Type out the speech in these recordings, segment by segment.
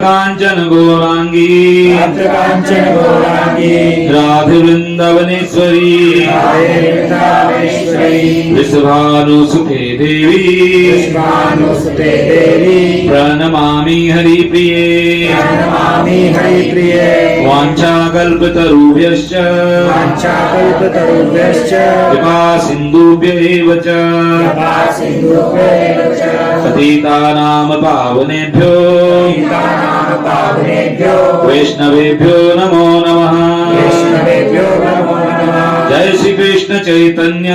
कांचन गौरांगी राधे वृंदावनेश्वरी वृषभानुसुते देवी प्रणमामि हरिप्रिये वाञ्छाकल्पतरुभ्यश्च कृपा सिन्धुभ्य एव च पतितानां पावनेभ्यो वैष्णवेभ्यो नमो नमः। जय श्री कृष्ण चैतन्य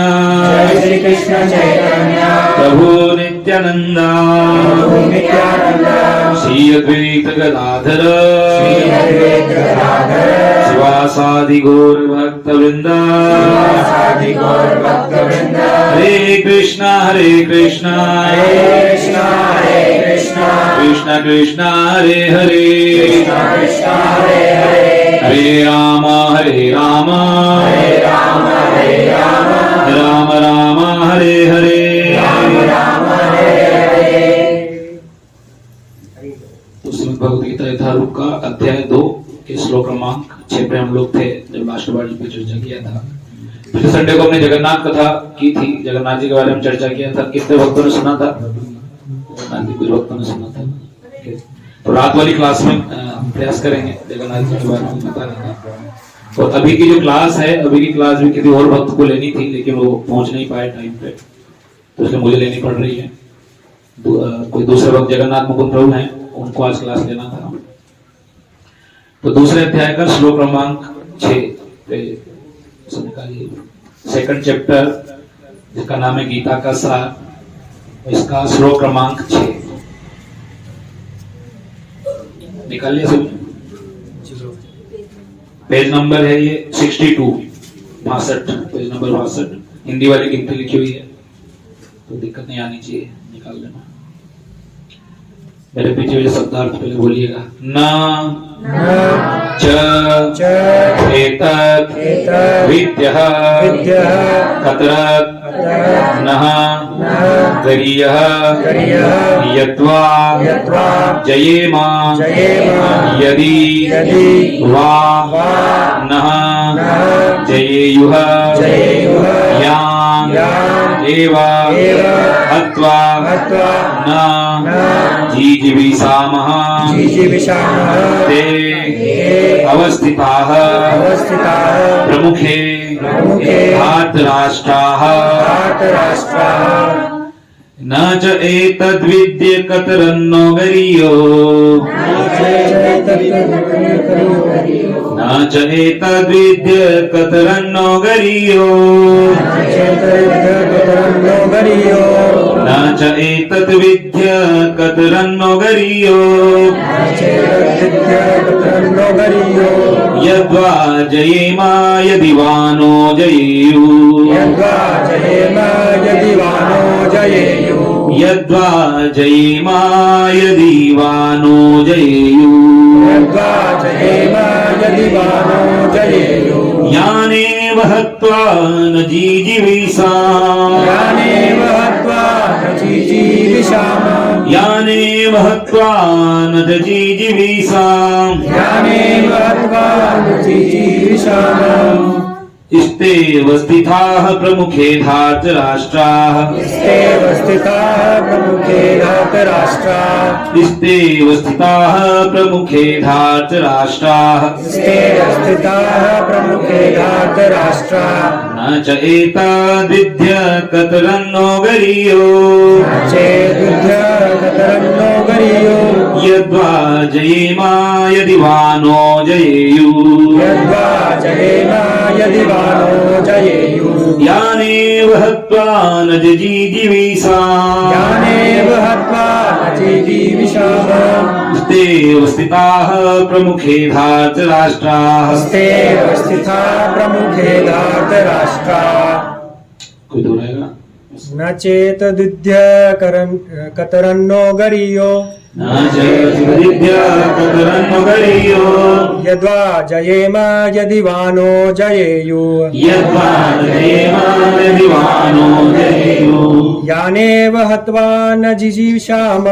प्रभु नित्यानंद श्री अद्वैत गदाधर शिवासादि गौर भक्त वृंद हरे कृष्णा कृष्ण कृष्ण हरे हरे हरे राम राम राम हरे हरे। तो श्रीमद् भगवद गीता यथारूप का अध्याय 2 के श्लोक क्रमांक 6 पे हम लोग थे जब लास्ट बार पे चर्चा किया था। पिछले संडे को हमने जगन्नाथ कथा की थी, जगन्नाथ जी के बारे में चर्चा किया था। कितने भक्तों ने सुना था? कुछ भक्तों ने सुना था। तो रात वाली क्लास में हम प्रयास करेंगे जगन्नाथ जी के बारे में बताने का। और अभी की जो क्लास है, अभी की क्लास भी किसी और भक्त को लेनी थी लेकिन वो पहुंच नहीं पाए टाइम पे, तो इसलिए मुझे लेनी पड़ रही है। कोई दूसरे भक्त जगन्नाथ मुकुंद प्रभु हैं, उनको आज क्लास लेना था। तो दूसरे अध्याय का श्लोक क्रमांक 6 पे निकालिए। सेकंड चैप्टर जिसका नाम है गीता का सार, इसका श्लोक क्रमांक 6 निकालिए सब। पेज नंबर है ये 62 पेज नंबर 62। हिंदी वाली गिनती लिखी हुई है तो दिक्कत नहीं आनी चाहिए, निकाल लेना। मेरे पीछे जो शब्दार्थ पहले बोलिएगा। न च एतत् विद्यः कतरत् नः गरीयः यद्वा जयेम यदि वा नः जयेयुः यान् एव हत्वा न जीजीविषामः ते अवस्थिताः प्रमुखे धार्तराष्ट्राः न च एतद्विद्य कतरन्नो गरीयो न च एतद्विद्य कतरन्नो गरीयो न च एतद्विद्य कतरन्नो गरीयो यद्वा जयेम यदि वा नो जयेयुः यद्वा जयेम यदि वा नो जयेयुः यानेव हत्वा न जीजीविषाम यानेव हत्वा न जीजीविषाम इस्तेव स्थिताः प्रमुखे धार्तराष्ट्राः इस्तेव स्थिताः प्रमुखे धार्तराष्ट्राः न च एतद्विद्य कतरन्नो गरीयो यद्वा जयेम यदि वा नो जयेयुः यानेव हत्वा न जीजीविषाम स्तेव स्थिताः प्रमुखे धार्तराष्ट्राः कोई दोहराएगा? न चेतद्विद्य कतरन्नो गरीयो यद्वा जयेम यदि वा नो जयेयुः यानेव हत्वा न जिजीविषाम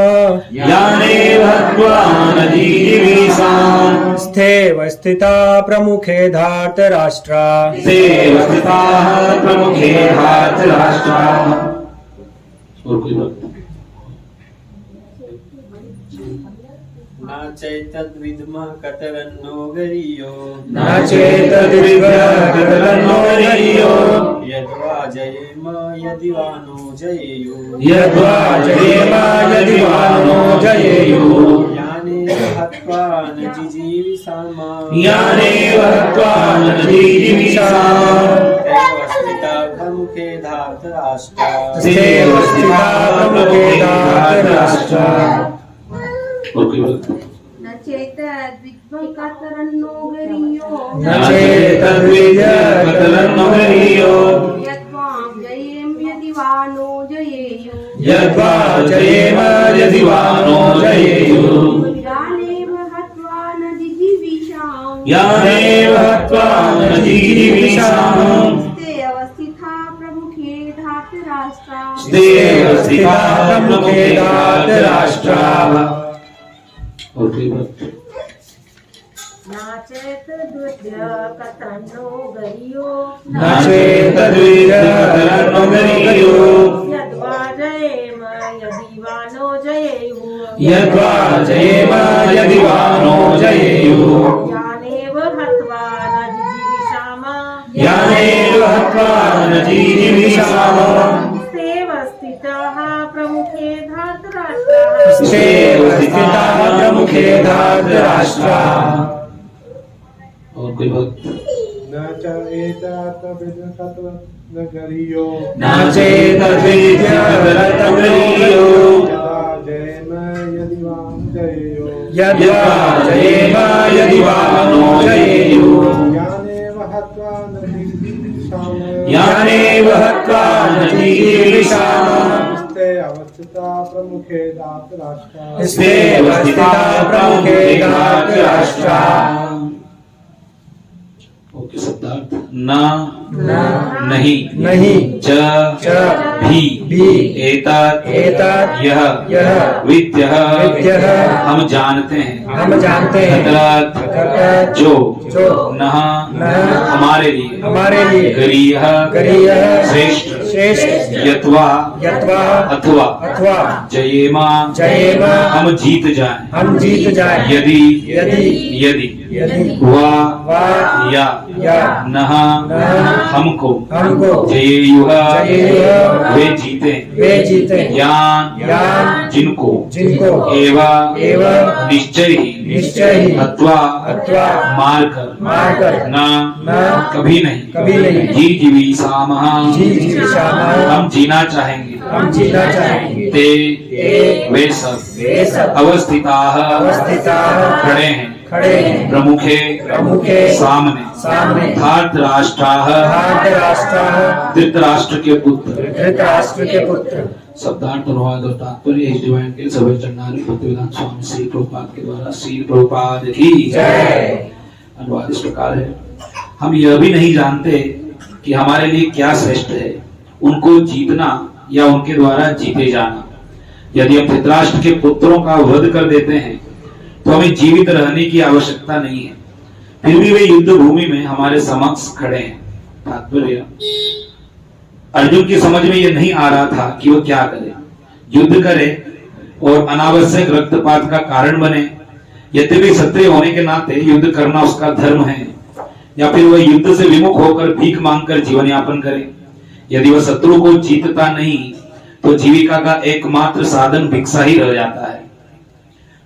स्थेव स्थिता प्रमुखे धार्तराष्ट्रा स्थितेव स्थिताः प्रमुखे धार्तराष्ट्राः। और कोई बात? न चैतद्विद्मः कतरन्नो गरीयो न चेतद्विद्मः कतरन्नो गरीयो यद्वा जयेम यदि वा नो जयेयुः यद्वा जयेम यदि वा नो जयेयुः यानेव हत्वा न जिजीविषाम यानेव हत्वा न जिजीविषाम तैव स्थिता प्रमुखे धार्तराष्ट्रा स्थितेव स्थिता प्रमुखे धार्तराष्ट्रा। और कोई बात? न चेतद्विद्मः कतरन्नो गरीयो न चेतद्विद्मः कतरन्नो गरीयो यद्वां जयेम यदि वा नो जयेयुः यद्वा जयेम यदि वा नो जयेयुः यानेव हत्वा न जिजीविषाम यानेव हत्वा न जिजीविषाम स्ते अवस्थिता प्रमुखे धार्तराष्ट्रा स्थितेव स्थिता प्रमुखे धार्तराष्ट्रा। और कोई बात? न चेतद्विद्मः कतरन्नो गरीयो न चेतद्विद्मः कतरन्नो गरीयो यद्वा जयेम यदि वा नो जयेयुः यद्वा जयेम यदि वा नो जयेयुः यानेव हत्वा न जिजीविषाम यानेव हत्वा न जिजीविषाम स्तेव स्थिताः प्रमुखे धार्तराष्ट्राः स्थितेव स्थिताः प्रमुखे धार्तराष्ट्रा। और कोई बात? न च एतद्विद्मकतरन्नगरीयो न चेतद्विद्मः कतरन्नो गरीयो यदा जयेम यदि वा नो जयेयुः यद्वा जयेम यदि वा नो जयेयुः यानेव हत्वा न जिजीविषाम यानेव हत्वा न जिजीविषाम स्थे अवस्थिता प्रमुखे धार्तराष्ट्रा स्थितेव स्थिता प्रमुखे धार्तराष्ट्रा। ओके सिद्धार्थ। न न नहीं नहीं च भी एतत् यह विद्यः हम जानते हैं हम जानते हैं तत् जो नः हमारे लिए गरीयः श्रेष्ठ यत्वा अथवा जयेमा हम जीत जाएं यदि वा या नः हमको जयेयुः वे जीते यान जिनको एवं निश्चय ही अथवा मारकर न कभी नहीं जीजीविषामः हम जीना चाहेंगे ते वे सब अवस्थिताः खड़े हैं प्रमुखे सामने धार्तराष्ट्राः धृतराष्ट्र के पुत्र। शब्दार्थ अनुवाद और तात्पर्य इस डिवाइन के सभी चंडाली भक्तिवेदांत स्वामी श्री प्रभुपाद के द्वारा श्री प्रभुपाद की जय। अनुवाद इस प्रकार है। हम यह भी नहीं जानते कि हमारे लिए क्या श्रेष्ठ है, उनको जीतना या उनके द्वारा जीते जाना। यदि हम धृतराष्ट्र के पुत्रों का वध कर देते हैं तो हमें जीवित रहने की आवश्यकता नहीं है, फिर भी वे युद्ध भूमि में हमारे समक्ष खड़े हैं। तात्पर्य, अर्जुन की समझ में यह नहीं आ रहा था कि वह क्या करे, युद्ध करे और अनावश्यक रक्तपात का कारण बने। यद्यपि क्षत्रिय होने के नाते युद्ध करना उसका धर्म है, या फिर वह युद्ध से विमुख होकर भीख मांगकर जीवन यापन करे। यदि वह शत्रु को जीतता नहीं तो जीविका का एकमात्र साधन भिक्षा ही रह जाता है।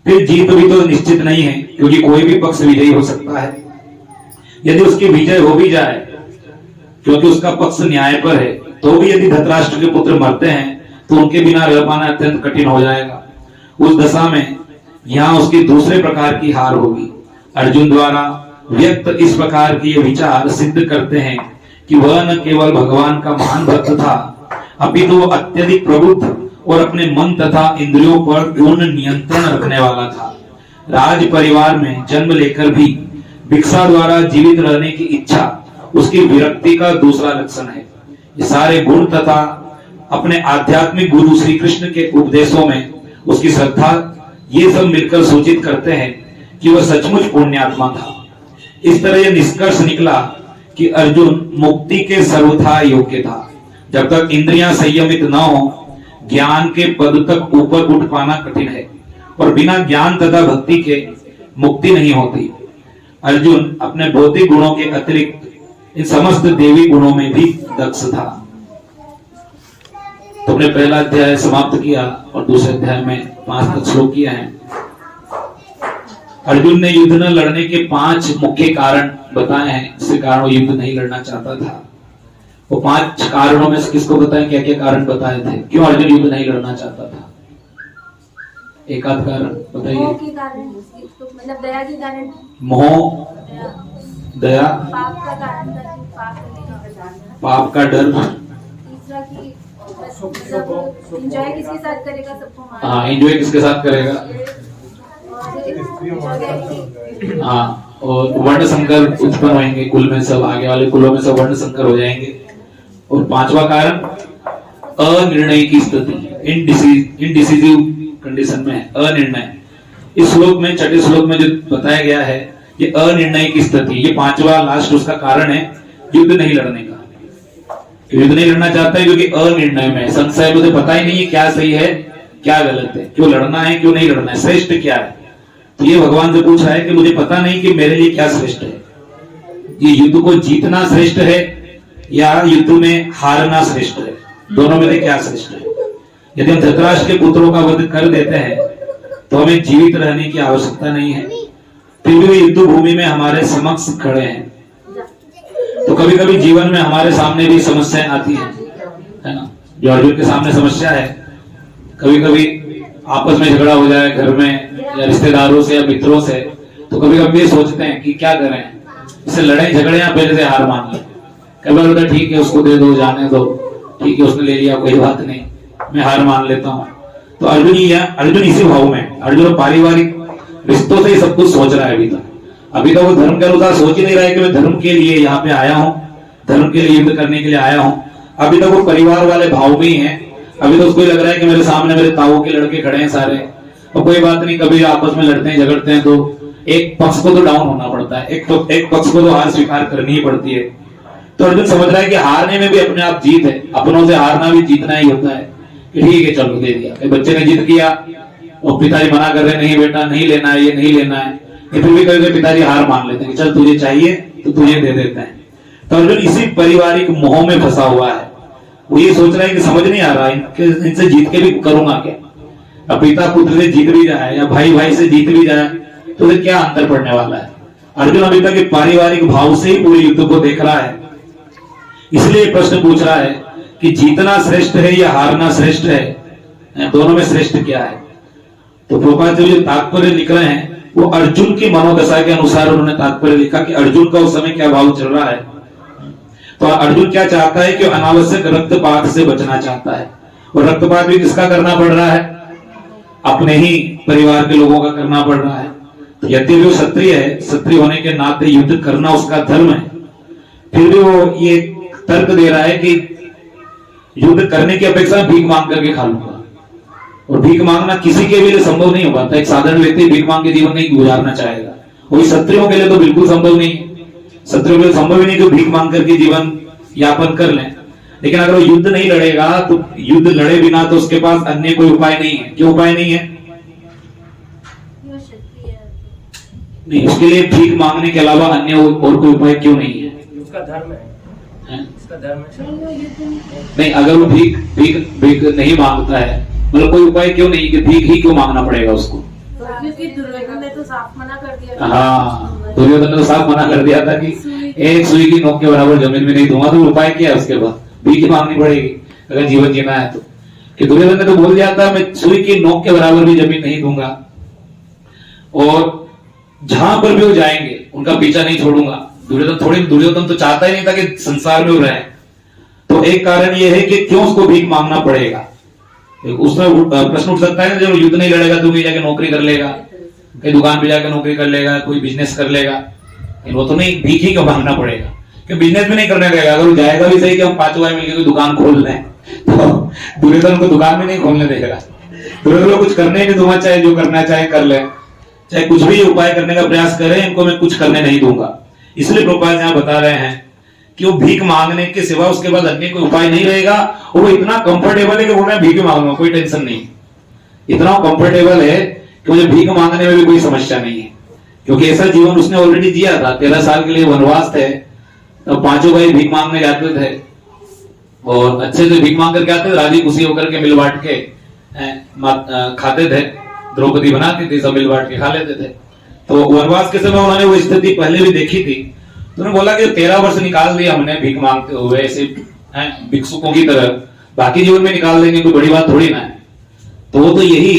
फिर जीत भी तो निश्चित नहीं है, क्योंकि कोई भी पक्ष विजयी हो सकता है। यदि उसकी विजय हो भी जाए, क्योंकि उसका पक्ष न्याय पर है, तो भी यदि धृतराष्ट्र के पुत्र मरते हैं तो उनके बिना रह पाना अत्यंत कठिन हो जाएगा। उस दशा में यहाँ उसकी दूसरे प्रकार की हार होगी। अर्जुन द्वारा व्यक्त इस प्रकार के विचार सिद्ध करते हैं कि वह न केवल भगवान का महान भक्त था, अपितु वह अत्यधिक प्रबुद्ध और अपने मन तथा इंद्रियों पर पूर्ण नियंत्रण रखने वाला था। राज परिवार में जन्म लेकर भी भिक्षा द्वारा जीवित रहने की इच्छा उसकी विरक्ति का दूसरा लक्षण है। ये सारे गुण तथा अपने आध्यात्मिक गुरु श्री कृष्ण के उपदेशों में उसकी श्रद्धा, ये सब मिलकर सूचित करते हैं कि वह सचमुच पुण्यात्मा था। इस तरह यह निष्कर्ष निकला कि अर्जुन मुक्ति के सर्वथा योग्य था। जब तक इंद्रियां संयमित न हो, ज्ञान के पद तक ऊपर उठ पाना कठिन है, और बिना ज्ञान तथा भक्ति के मुक्ति नहीं होती। अर्जुन अपने भौतिक गुणों के अतिरिक्त इन समस्त देवी गुणों में भी दक्ष था। तुमने पहला अध्याय समाप्त किया और दूसरे अध्याय में 5 तक श्लोक किया है। अर्जुन ने युद्ध न लड़ने के 5 मुख्य कारण बताए हैं, जिसके कारण वो युद्ध नहीं लड़ना चाहता था। वो 5 कारणों में से किसको बताएं, क्या क्या कारण बताए थे, क्यों अर्जुन युद्ध नहीं लड़ना चाहता था? एक आध कारण बताइए। मोह के कारण, मतलब दया के कारण। मोह, दया, पाप का कारण था कि पाप करने का, पाप का डर, तीसरा कि मतलब एंजॉय किसके साथ करेगा सबको मार। हाँ एंजॉय किसके साथ करेगा, हाँ, और वर्ण संकर उत्पन्न होंगे कुल में, सब आगे वाले कुलों में सब वर्ण संकर हो जाएंगे। और 5वां कारण अनिर्णय की स्थिति, इनडिसिसिव कंडीशन में है, अनिर्णय। इस श्लोक में, छठे श्लोक में जो बताया गया है, ये अनिर्णय की स्थिति, ये 5वां लास्ट उसका कारण है युद्ध नहीं लड़ने का। युद्ध नहीं लड़ना चाहता है क्योंकि अनिर्णय में संशय, मुझे पता ही नहीं है क्या सही है क्या गलत है, क्यों लड़ना है क्यों नहीं लड़ना है, श्रेष्ठ क्या है। तो ये भगवान से पूछ रहा है कि मुझे पता नहीं कि मेरे लिए क्या श्रेष्ठ है, ये युद्ध को जीतना श्रेष्ठ है या युद्ध में हारना श्रेष्ठ है, दोनों में से क्या श्रेष्ठ है। यदि हम धृतराष्ट्र के पुत्रों का वध कर देते हैं तो हमें जीवित रहने की आवश्यकता नहीं है, फिर भी वे युद्ध भूमि में हमारे समक्ष खड़े हैं। तो कभी कभी जीवन में हमारे सामने भी समस्याएं आती हैं, है ना। जो अर्जुन के सामने समस्या है, कभी कभी आपस में झगड़ा हो जाए घर में या रिश्तेदारों से या मित्रों से, तो कभी कभी ये सोचते हैं कि क्या करें, इससे लड़ाई झगड़े या पहले से हार मान लें। कई बार होता है ठीक है उसको दे दो, जाने दो, ठीक है उसने ले लिया कोई बात नहीं, मैं हार मान लेता हूँ। तो अर्जुन इसी भाव में, अर्जुन पारिवारिक रिश्तों से ही सब कुछ सोच रहा है। अभी तो वो धर्म के अनुसार सोच ही नहीं रहा है कि मैं धर्म के लिए यहाँ पे आया हूँ, धर्म के लिए युद्ध करने के लिए आया हूँ। अभी तक वो परिवार वाले भाव में ही है। अभी तो उसको लग रहा है कि मेरे सामने मेरे ताऊ के लड़के खड़े हैं सारे, और कोई बात नहीं, कभी आपस में लड़ते हैं झगड़ते हैं तो एक पक्ष को तो डाउन होना पड़ता है, एक पक्ष को तो हार स्वीकार करनी ही पड़ती है। तो अर्जुन समझ रहा है कि हारने में भी अपने आप जीत है, अपनों से हारना भी जीतना ही होता है। कि ठीक है चलो दे दिया, बच्चे ने जिद किया और पिताजी मना कर रहे नहीं बेटा नहीं लेना है, ये नहीं लेना है, फिर भी कभी पिताजी हार मान लेते हैं, चल तुझे चाहिए तो तुझे दे देते हैं। तो अर्जुन इसी पारिवारिक मोह में फंसा हुआ है। वो ये सोच रहा है कि समझ नहीं आ रहा है कि इनसे जीत के भी करूंगा क्या। अब पिता पुत्र से जीत भी जाए या भाई भाई से जीत भी जाए तो फिर क्या अंतर पड़ने वाला है। अर्जुन अभी तक पारिवारिक भाव से ही पूरे युद्ध को देख रहा है, इसलिए प्रश्न पूछ रहा है कि जीतना श्रेष्ठ है या हारना श्रेष्ठ है, दोनों में श्रेष्ठ क्या है। तो प्रभुपाद जी जो तात्पर्य लिख रहे हैं वो अर्जुन की मनोदशा के अनुसार उन्होंने तात्पर्य लिखा कि अर्जुन का उस समय क्या भाव चल रहा है। तो अर्जुन क्या चाहता है कि अनावश्यक रक्तपात से बचना चाहता है, और रक्तपात भी किसका करना पड़ रहा है, अपने ही परिवार के लोगों का करना पड़ रहा है। तो यद्यपि वो क्षत्रिय है, क्षत्रिय होने के नाते युद्ध करना उसका धर्म है, फिर भी वो ये तर्क दे रहा है कि युद्ध करने की अपेक्षा भीख मांग करके खा लूंगा। और भीख मांगना किसी के लिए संभव नहीं हो पाता, एक साधारण व्यक्ति भीख मांग के जीवन नहीं गुजारना चाहेगा, वही क्षत्रियों के लिए तो बिल्कुल संभव नहीं है। क्षत्रियों के लिए संभव ही नहीं कि भीख मांग करके जीवन यापन कर लें। लेकिन अगर वो युद्ध नहीं लड़ेगा तो युद्ध लड़े बिना तो उसके पास अन्य कोई उपाय नहीं है। क्यों उपाय नहीं है? नहीं, उसके लिए भीख मांगने के अलावा अन्य और कोई उपाय क्यों नहीं है? उसका धर्म है, उसका धर्म है। नहीं, अगर वो भीख नहीं मांगता है, मतलब कोई उपाय क्यों नहीं कि भीख ही क्यों मांगना पड़ेगा उसको? क्योंकि दुर्योधन ने तो साफ मना कर दिया। हाँ, दुर्योधन ने तो साफ मना कर दिया था कि एक सुई की नोक के बराबर जमीन में नहीं दूंगा। तो उपाय क्या है उसके बाद? भीख ही मांगनी पड़ेगी अगर जीवन जीना है तो। कि दुर्योधन ने तो बोल दिया था मैं सुई की नोक के बराबर भी जमीन नहीं दूंगा, और जहां पर भी वो जाएंगे उनका पीछा नहीं छोड़ूंगा। दुर्योधन तो चाहता ही नहीं था कि संसार में वो रहे। तो एक कारण ये है कि क्यों उसको भीख मांगना पड़ेगा। उसमें प्रश्न उठ सकता है ना, जब युद्ध नहीं लड़ेगा तो भी जाके नौकरी कर लेगा, कहीं दुकान पे जाकर नौकरी कर लेगा, कोई बिजनेस कर लेगा, वो तो नहीं, भीख ही क्यों मांगना पड़ेगा कि बिजनेस भी नहीं करने देगा। अगर वो जाएगा भी सही कि हम 5 भाई मिलकर कोई दुकान खोल लें, तो दुर्योधन को दुकान भी नहीं खोलने देगा। दुर्योधन को कुछ करने भी दूंगा, चाहे जो करना चाहे कर ले, चाहे कुछ भी उपाय करने का प्रयास करें, इनको मैं कुछ करने नहीं दूंगा। इसलिए प्रभुपाद यहां बता रहे हैं कि वो भीख मांगने के सिवा उसके बाद अन्य कोई उपाय नहीं रहेगा। और वो इतना कंफर्टेबल है कि वो मैं भीख मांगूंगा, कोई टेंशन नहीं। इतना कंफर्टेबल है कि मुझे भीख मांगने में भी कोई समस्या नहीं है, क्योंकि ऐसा जीवन उसने ऑलरेडी जिया था। 13 साल के लिए वनवास थे, तब पांचों भाई भीख मांगने जाते थे और अच्छे से भीख मांग करके आते थे, राजी खुशी होकर के मिल बांट के खाते थे। द्रौपदी बनाती थी, सब मिल बांट के खा लेते थे। तो वनवास के समय उन्होंने वो स्थिति पहले भी देखी थी। तो उन्होंने बोला कि 13 वर्ष निकाल दिया हमने भीख मांगते हुए ऐसे भिक्षुकों की तरह, बाकी जीवन में निकाल देंगे, कोई बड़ी बात थोड़ी ना है। तो वो तो यही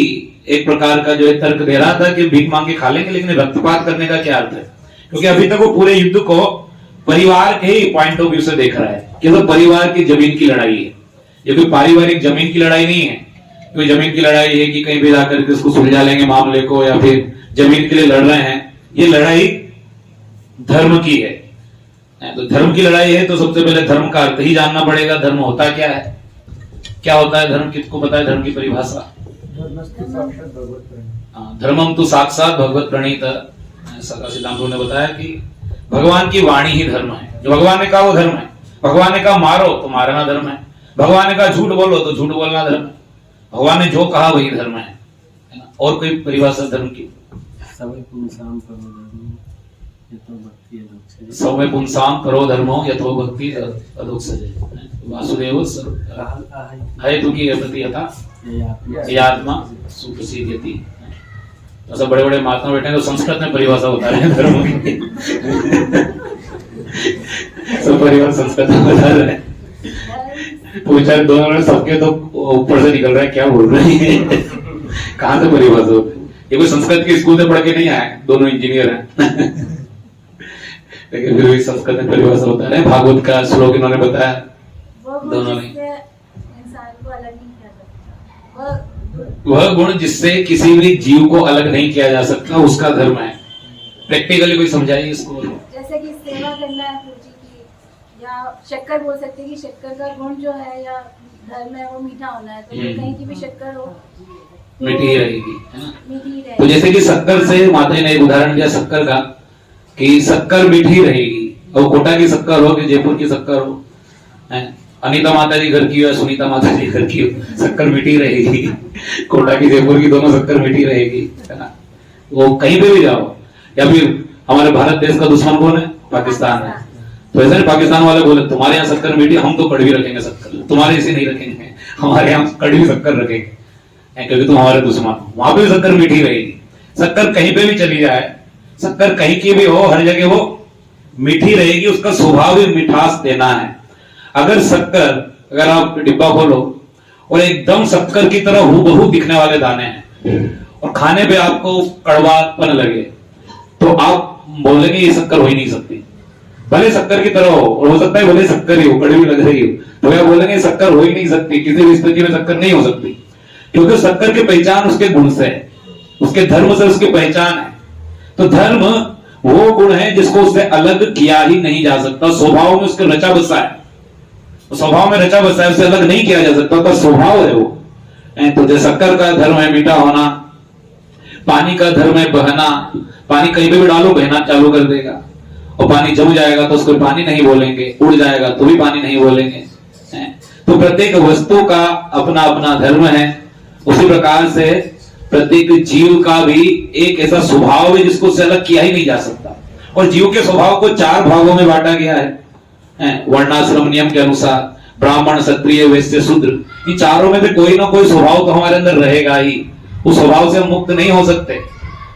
एक प्रकार का जो है तर्क दे रहा था कि भीख मांग के खा लेंगे, लेकिन रक्तपात करने का क्या अर्थ है? क्योंकि अभी तक वो पूरे युद्ध को परिवार के ही पॉइंट ऑफ व्यू से देख रहा है कि तो परिवार की जमीन की लड़ाई है। ये कोई पारिवारिक जमीन की लड़ाई नहीं है, कोई जमीन की लड़ाई है कि कहीं भी जाकर के उसको सुलझा लेंगे मामले को, या फिर जमीन के लिए लड़ रहे हैं। ये लड़ाई धर्म की है। तो धर्म की लड़ाई है तो सबसे पहले धर्म का अर्थ ही जानना पड़ेगा। धर्म होता क्या है, क्या होता है धर्म, किसको पता है धर्म की परिभाषा? धर्मम तो साक्षात भगवत प्रणीत। सिद्धांत ने बताया कि भगवान की वाणी ही धर्म है। जो भगवान ने कहा वो धर्म है। भगवान ने कहा मारो तो मारना धर्म है। भगवान ने कहा झूठ बोलो तो झूठ बोलना धर्म है। भगवान ने जो कहा वही धर्म है ना? और कोई परिभाषा धर्म की? सवै पुंसाम करो धर्मो यथो भक्ति अधोक्षजे। सवै पुंसाम करो धर्मो यथो भक्ति अधोक्षजे। वासुदेव है तू की प्रतिहता ये आत्मा सुप्रसिद्धि। तो सब बड़े बड़े महात्मा बैठे हैं तो संस्कृत में परिभाषा बता रहे हैं धर्म की। सब परिवार संस्कृत में बता रहे हैं। पूछा दोनों सबके तो ऊपर से निकल रहा है, क्या बोल रहे हैं? कहां से परिभाषा होती है? ये कोई संस्कृत के स्कूल से पढ़ के नहीं आए, दोनों इंजीनियर हैं। लेकिन फिर भी संस्कृत में परिभाषा होता है। भागवत का श्लोक इन्होंने बताया, दोनों ने। इंसान को अलग नहीं किया जाता, वह गुण जिससे किसी भी जीव को अलग नहीं किया जा सकता, उसका धर्म है। प्रैक्टिकली कोई समझाइए इसको। जैसे कि सेवा करना है पूजी की, या शक्कर बोल सकते हैं कि शक्कर का गुण जो है या धर्म है वो मीठा होना है। तो कहीं की भी शक्कर हो मीठी ही रहेगी, है ना? मीठी ही रहेगी। तो जैसे कि शक्कर से माता जी ने एक उदाहरण दिया शक्कर का, कि शक्कर मीठी रहेगी। और कोटा की शक्कर हो कि जयपुर की शक्कर हो, अनीता माता जी घर की हो या सुनीता माता जी घर की हो, शक्कर मीठी रहेगी। कोटा की जयपुर की दोनों शक्कर मीठी रहेगी, है ना? वो कहीं पे भी जाओ। या फिर हमारे भारत देश का दुश्मन कौन है? पाकिस्तान है। तो ऐसा नहीं पाकिस्तान वाले बोले तुम्हारे यहाँ शक्कर मीठी, हम तो कड़वी रखेंगे शक्कर, तुम्हारे ऐसे नहीं रखेंगे, हमारे यहाँ कड़वी शक्कर रखेंगे क्योंकि तुम हमारे दुश्मन हो। वहां पे शक्कर मीठी रहेगी। शक्कर कहीं पे भी चली जाए, शक्कर कहीं की भी हो, हर जगह वो मीठी रहेगी। उसका स्वभाव ही मिठास देना है। अगर शक्कर, अगर आप डिब्बा खोलो और एकदम शक्कर की तरह हूबहू दिखने वाले दाने हैं और खाने पे आपको कड़वापन लगे, तो आप बोलेंगे ये शक्कर हो ही नहीं सकती। भले शक्कर की तरह हो, और हो सकता है भले शक्कर ही हो, कड़वी लग रही हो, तो क्या बोलेंगे शक्कर हो ही नहीं सकती, किसी भी स्थिति में शक्कर नहीं हो सकती। क्योंकि शक्कर की पहचान उसके गुण से है, उसके धर्म से उसकी पहचान है। तो धर्म वो गुण है जिसको उससे अलग किया ही नहीं जा सकता। स्वभाव में उसके रचा बसा है, स्वभाव में रचा बसा है, उससे अलग नहीं किया जा सकता, उसका स्वभाव है वो। तो जैसे शक्कर का धर्म है मीठा होना, पानी का धर्म है बहना। पानी कहीं पे भी डालो बहना चालू कर देगा। और पानी जम जाएगा तो उसको पानी नहीं बोलेंगे, उड़ जाएगा तो भी पानी नहीं बोलेंगे। तो प्रत्येक वस्तु का अपना अपना धर्म है। उसी प्रकार से प्रत्येक जीव का भी एक ऐसा स्वभाव है जिसको उससे अलग किया ही नहीं जा सकता। और जीव के स्वभाव को 4 भागों में बांटा गया है वर्णाश्रम नियम के अनुसार, ब्राह्मण, क्षत्रिय, वैश्य, शूद्र। इन चारों में से कोई ना कोई स्वभाव तो हमारे अंदर रहेगा ही। उस स्वभाव से हम मुक्त नहीं हो सकते।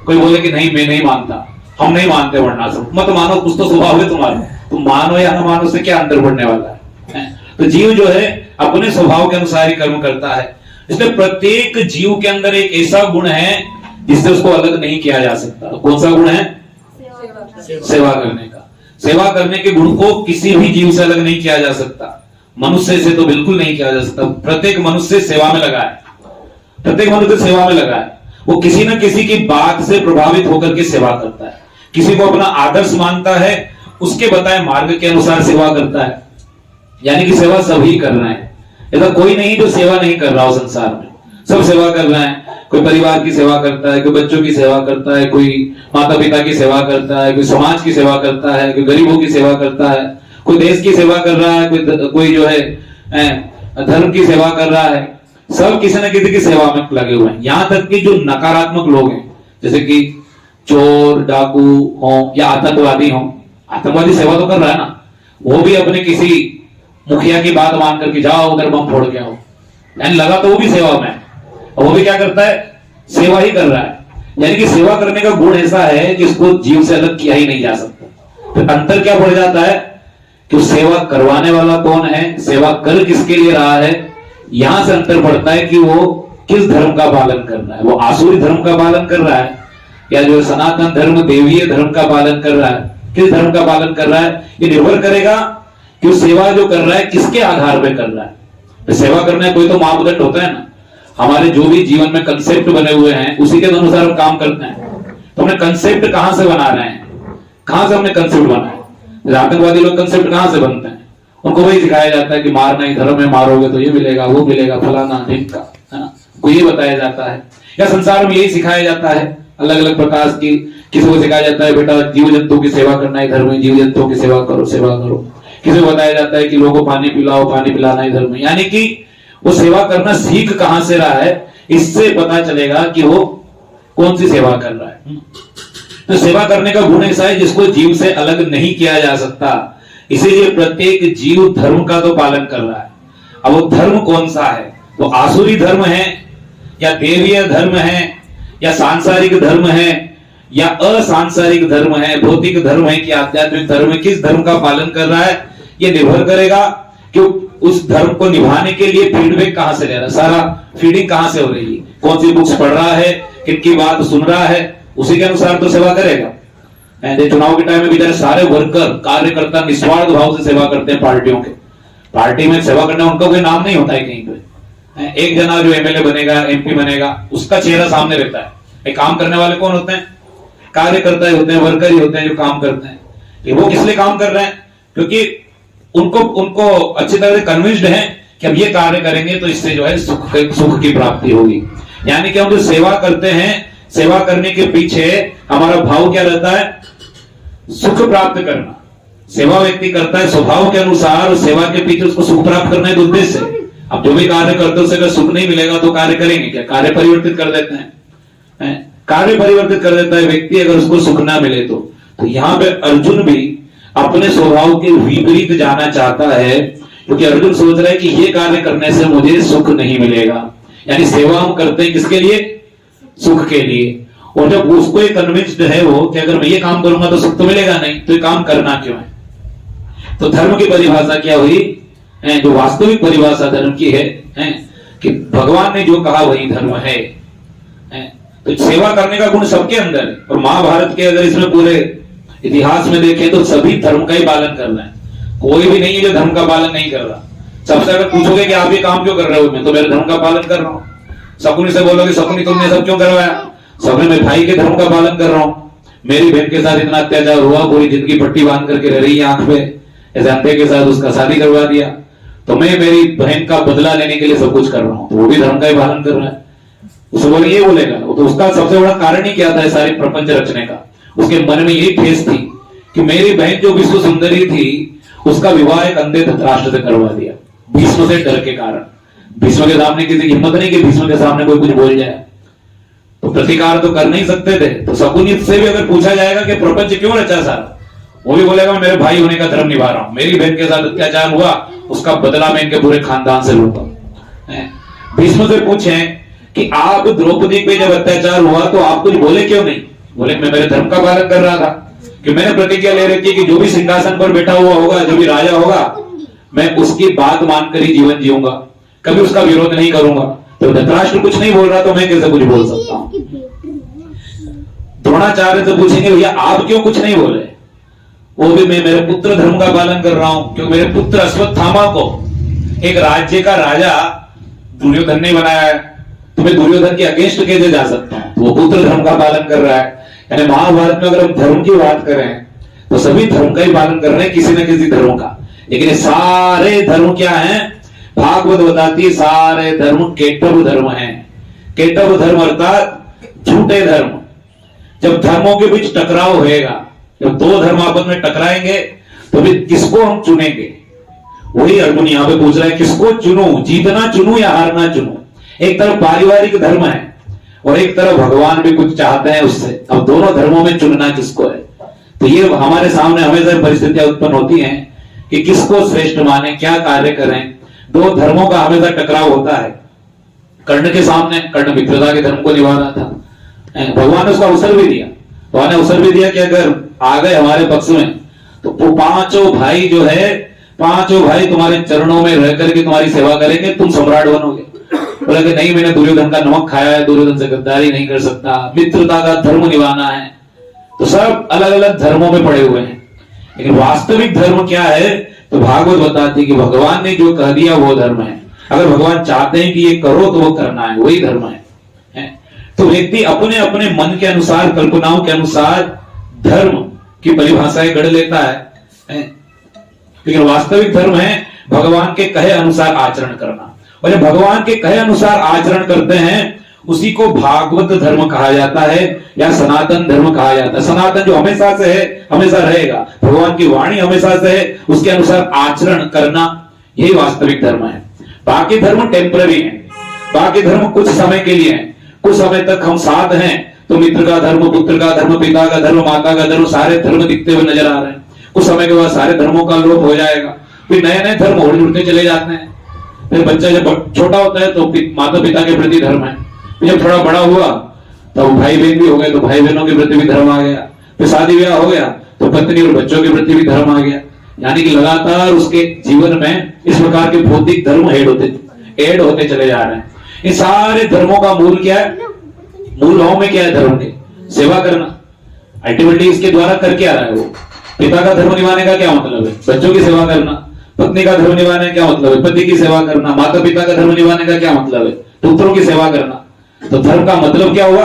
कोई बोले कि नहीं मैं नहीं मानता, हम नहीं मानते वर्णाश्रम, मत मानो, कुछ तो स्वभाव है तुम्हारा, तुम मानो या न मानो से क्या अंतर पड़ने वाला है। तो जीव जो है अपने स्वभाव के अनुसार ही कर्म करता है। इसलिए प्रत्येक जीव के अंदर एक ऐसा गुण है जिससे उसको अलग नहीं किया जा सकता। कौन सा गुण है? सेवा करने का। सेवा करने के गुण को किसी भी जीव से अलग नहीं किया जा सकता। मनुष्य से तो बिल्कुल नहीं किया जा सकता। प्रत्येक मनुष्य सेवा में लगा है, प्रत्येक मनुष्य सेवा में लगा है। वो किसी न किसी की बात से प्रभावित होकर के सेवा करता है, किसी को अपना आदर्श मानता है, उसके बताए मार्ग के अनुसार सेवा करता है। यानी कि सेवा सभी कर रहे हैं, ऐसा कोई नहीं जो सेवा नहीं कर रहा हो संसार में, सब सेवा कर रहे हैं। कोई परिवार की सेवा करता है, कोई बच्चों की सेवा करता है, कोई माता पिता की सेवा करता है, कोई समाज की सेवा करता है, कोई गरीबों की सेवा करता है, कोई देश की सेवा कर रहा है, कोई जो है धर्म की सेवा कर रहा है। सब किसी न किसी की सेवा में लगे हुए हैं। यहाँ तक कि जो नकारात्मक लोग हैं, जैसे कि चोर डाकू हो या आतंकवादी हो, आतंकवादी सेवा तो कर रहा है ना, वो भी अपने किसी मुखिया की बात मान करके जाओ उधर बम फोड़ के आओ, यानी लगा तो वो भी सेवा में, और वो भी क्या करता है, सेवा ही कर रहा है। यानी कि सेवा करने का गुण ऐसा है कि इसको जीव से अलग किया ही नहीं जा सकता। तो अंतर क्या पड़ जाता है कि सेवा करवाने वाला कौन है, सेवा कर किसके लिए रहा है, यहां से अंतर पड़ता है कि वो किस धर्म का पालन कर रहा है। वो आसुरी धर्म का पालन कर रहा है या जो सनातन धर्म देवीय धर्म का पालन कर रहा है, किस धर्म का पालन कर रहा है, ये निर्भर करेगा कि वो सेवा जो कर रहा है किसके आधार पर कर रहा है। तो सेवा करने का कोई तो मापदंड होता है ना, हमारे जो भी जीवन में कंसेप्ट बने हुए हैं उसी के अनुसार हम काम करते हैं। तो हमने कंसेप्ट कहां से बना रहे हैं, कहां से हमने कंसेप्ट बनाया। आतंकवादी लोग कंसेप्ट कहां से बनते हैं, उनको वही सिखाया जाता है कि मारना ही धर्म है, मारोगे तो ये मिलेगा वो मिलेगा फलाना ढिमका, है ना, को ये बताया जाता है। या संसार में यही सिखाया जाता है, अलग अलग प्रकार की, किसी को सिखाया जाता है बेटा जीव जंतु की सेवा करना ही धर्म है, जीव जंतुओं की सेवा करो सेवा करो। किसी को बताया जाता है कि लोगों को पानी पिलाओ, पानी पिलाना ही धर्म है। यानी कि वो सेवा करना सीख कहां से रहा है, इससे पता चलेगा कि वो कौन सी सेवा कर रहा है। तो सेवा करने का गुण ऐसा है जिसको जीव से अलग नहीं किया जा सकता, इसीलिए प्रत्येक जीव धर्म का तो पालन कर रहा है। अब वो धर्म कौन सा है, वो आसुरी धर्म है या देवीय धर्म है या सांसारिक धर्म है या असांसारिक धर्म है, भौतिक धर्म है कि आध्यात्मिक धर्म है, किस धर्म का पालन कर रहा है, ये निर्भर करेगा कि उस धर्म को निभाने के लिए फीडबैक कहां से ले रहा है, सारा फीडिंग कहां से हो रही है, कौन सी बुक्स पढ़ रहा है, किनकी बात सुन रहा है, उसी के अनुसार तो सेवा करेगा। चुनाव के टाइम में बेचारे सारे वर्कर कार्यकर्ता निस्वार्थ भाव से सेवा करते हैं पार्टियों के। पार्टी में सेवा करने उनका कोई नाम नहीं होता है कहीं पे। एक जना जो एमएलए बनेगा, एमपी बनेगा, उसका चेहरा सामने रहता है। एक काम करने वाले कौन होते हैं, कार्यकर्ता ही होते हैं, वर्कर ही होते हैं जो काम करते हैं। ये वो किस लिए काम कर रहे हैं, क्योंकि उनको अच्छी तरह से कन्विंस्ड है कि अब ये कार्य करेंगे तो इससे जो है सुख की प्राप्ति होगी। यानी कि हम जो सेवा करते हैं, सेवा करने के पीछे हमारा भाव क्या रहता है, सुख प्राप्त करना। सेवा व्यक्ति करता है स्वभाव के अनुसार, और सेवा के पीछे उसको सुख प्राप्त करना है उद्देश्य है। अब जो भी कार्य करते हैं उससे अगर सुख नहीं मिलेगा तो कार्य करेंगे क्या, कार्य परिवर्तित कर देते हैं, कार्य परिवर्तित कर देता है व्यक्ति अगर उसको सुख ना मिले तो। यहाँ पे अर्जुन भी अपने स्वभाव के विपरीत जाना चाहता है, क्योंकि अर्जुन सोच रहा है कि ये कार्य करने से मुझे सुख नहीं मिलेगा। यानी सेवा हम करते हैं किसके लिए, सुख के लिए। और जब उसको एक कन्विंस्ड है वो कि अगर मैं ये काम करूंगा तो सुख तो मिलेगा नहीं, तो ये काम करना क्यों है। तो धर्म की परिभाषा क्या हुई, जो वास्तविक परिभाषा धर्म की है कि भगवान ने जो कहा वही धर्म है। तो सेवा करने का गुण सबके अंदर है। और महाभारत के अगर इसमें पूरे इतिहास में देखें तो सभी धर्म का ही पालन कर रहे हैं, कोई भी नहीं है जो धर्म का पालन नहीं कर रहा। सबसे अगर पूछोगे कि आप ये काम क्यों कर रहे हो, मैं तो मेरे धर्म का पालन कर रहा हूँ। शकुनी से बोलोगे शकुनी तुमने सब क्यों करवाया, शकुनी मैं भाई के धर्म का पालन कर रहा हूँ। मेरी बहन के साथ इतना अत्याचार हुआ, पूरी जिंदगी पट्टी बांध करके रह रही है आंख पे, ऐसे अंधे के साथ उसका शादी करवा दिया, तो मैं मेरी बहन का बदला लेने के लिए सब कुछ कर रहा हूँ। तो वो भी धर्म का ही पालन कर रहा है। उसे बोले ये बोलेगा, तो उसका सबसे बड़ा कारण ही क्या था सारे प्रपंच रचने का, उसके मन में यही ठेस थी कि मेरी बहन जो विश्व सुंदरी थी उसका विवाह एक अंधे धृतराष्ट्र से करवा दिया, भीष्म से डर के कारण। भीष्म के सामने किसी की हिम्मत नहीं कि भीष्म के सामने कोई कुछ बोल जाए, तो प्रतिकार तो कर नहीं सकते थे। तो शकुनी से भी अगर पूछा जाएगा कि प्रपंच क्यों रचा सारा, वो भी बोलेगा मैं मेरे भाई होने का धर्म निभा रहा हूं, मेरी बहन के साथ अत्याचार हुआ उसका बदला मैं इनके पूरे खानदान से लूंगा। भीष्म से पूछें कि आप द्रौपदी पे जब अत्याचार हुआ तो आप कुछ बोले क्यों नहीं, बोले मैं मेरे धर्म का पालन कर रहा था, कि मैंने प्रतिज्ञा ले रखी कि जो भी सिंहासन पर बैठा हुआ होगा, जो भी राजा होगा, मैं उसकी बात मानकर ही जीवन जीऊंगा, कभी उसका विरोध नहीं करूंगा। तो धृतराष्ट्र कुछ नहीं बोल रहा तो मैं कैसे कुछ बोल सकता हूं। द्रोणाचार्य से पूछेंगे भैया आप क्यों कुछ नहीं बोले, वो भी मैं मेरे पुत्र धर्म का पालन कर रहा हूं, क्योंकि मेरे पुत्र अश्वत्थामा को एक राज्य का राजा दुर्योधन ने बनाया है, तो मैं दुर्योधन के अगेंस्ट कैसे जा सकता हूं। वो पुत्र धर्म का पालन कर रहा है। यानी महाभारत में अगर हम धर्म की बात करें तो सभी धर्म का ही पालन कर रहे हैं, किसी न किसी धर्म का। लेकिन ये सारे धर्म क्या हैं, भागवत बताती है सारे धर्म केटव धर्म हैं, केटव धर्म अर्थात झूठे धर्म। जब धर्मों के बीच टकराव होएगा, जब दो धर्म आपस में टकराएंगे तो फिर किसको हम चुनेंगे? वही अर्जुन यहां पे पूछ रहा है, किसको चुनूं, जीतना चुनूं या हारना चुनूं? एक तरफ पारिवारिक धर्म है और एक तरफ भगवान भी कुछ चाहते हैं उससे। अब दोनों धर्मों में चुनना किसको है? तो ये हमारे सामने हमेशा परिस्थितियां उत्पन्न होती हैं कि किसको श्रेष्ठ माने, क्या कार्य करें। दो धर्मों का हमेशा टकराव होता है। कर्ण के सामने, कर्ण मित्रता के धर्म को निभा रहा था, भगवान ने उसका अवसर भी दिया। भगवान ने अवसर भी दिया कि अगर आ गए हमारे पक्ष में तो पांचों भाई जो है, पांचों भाई तुम्हारे चरणों में रह करके तुम्हारी सेवा करेंगे, तुम सम्राट बनोगे। बोला कि नहीं, मैंने दुर्योधन का नमक खाया है, दुर्योधन से गद्दारी नहीं कर सकता, मित्रता का धर्म निभाना है। तो सब अलग अलग धर्मों में पड़े हुए हैं, लेकिन वास्तविक धर्म क्या है? तो भागवत बताती है कि भगवान ने जो कह दिया वो धर्म है। अगर भगवान चाहते हैं कि ये करो तो वो करना है, वही धर्म है। तो व्यक्ति अपने अपने मन के अनुसार, कल्पनाओं के अनुसार धर्म की परिभाषाएं गढ़ लेता है, लेकिन वास्तविक धर्म है भगवान के कहे अनुसार आचरण करना। और जब भगवान के कहे अनुसार आचरण करते हैं उसी को भागवत धर्म कहा जाता है या सनातन धर्म कहा जाता है। सनातन जो हमेशा से है, हमेशा रहेगा, भगवान की वाणी हमेशा से है, उसके अनुसार आचरण करना, यही वास्तविक धर्म है। बाकी धर्म टेम्पररी है, बाकी धर्म कुछ समय के लिए है। कुछ समय तक हम साथ हैं तो मित्र का धर्म, पुत्र का धर्म, पिता का धर्म, माता का धर्म, सारे धर्म दिखते हुए नजर आ रहे हैं। कुछ समय के बाद सारे धर्मों का लोप हो जाएगा, फिर नए नए धर्म और जुड़ते चले जाते हैं। फिर बच्चा जब छोटा होता है तो माता पिता के प्रति धर्म है, फिर जब थोड़ा बड़ा हुआ तो भाई बहन भी हो गए तो भाई बहनों के प्रति भी धर्म आ गया, फिर शादी ब्याह हो गया तो पत्नी और बच्चों के प्रति भी धर्म आ गया। यानी कि लगातार उसके जीवन में इस प्रकार के भौतिक धर्म ऐड होते चले जा रहे हैं। इन सारे धर्मों का मूल क्या है? मूल भाव में क्या है धर्म के? सेवा करना। अल्टीमेटली इसके द्वारा कर क्या रहा है वो? पिता का धर्म निभाने का क्या मतलब है? बच्चों की सेवा करना। पत्नी का धर्म निभाने का क्या मतलब है? पति की सेवा करना। माता पिता का धर्म निभाने का क्या मतलब है? पुत्रों की सेवा करना। तो धर्म का मतलब क्या हुआ?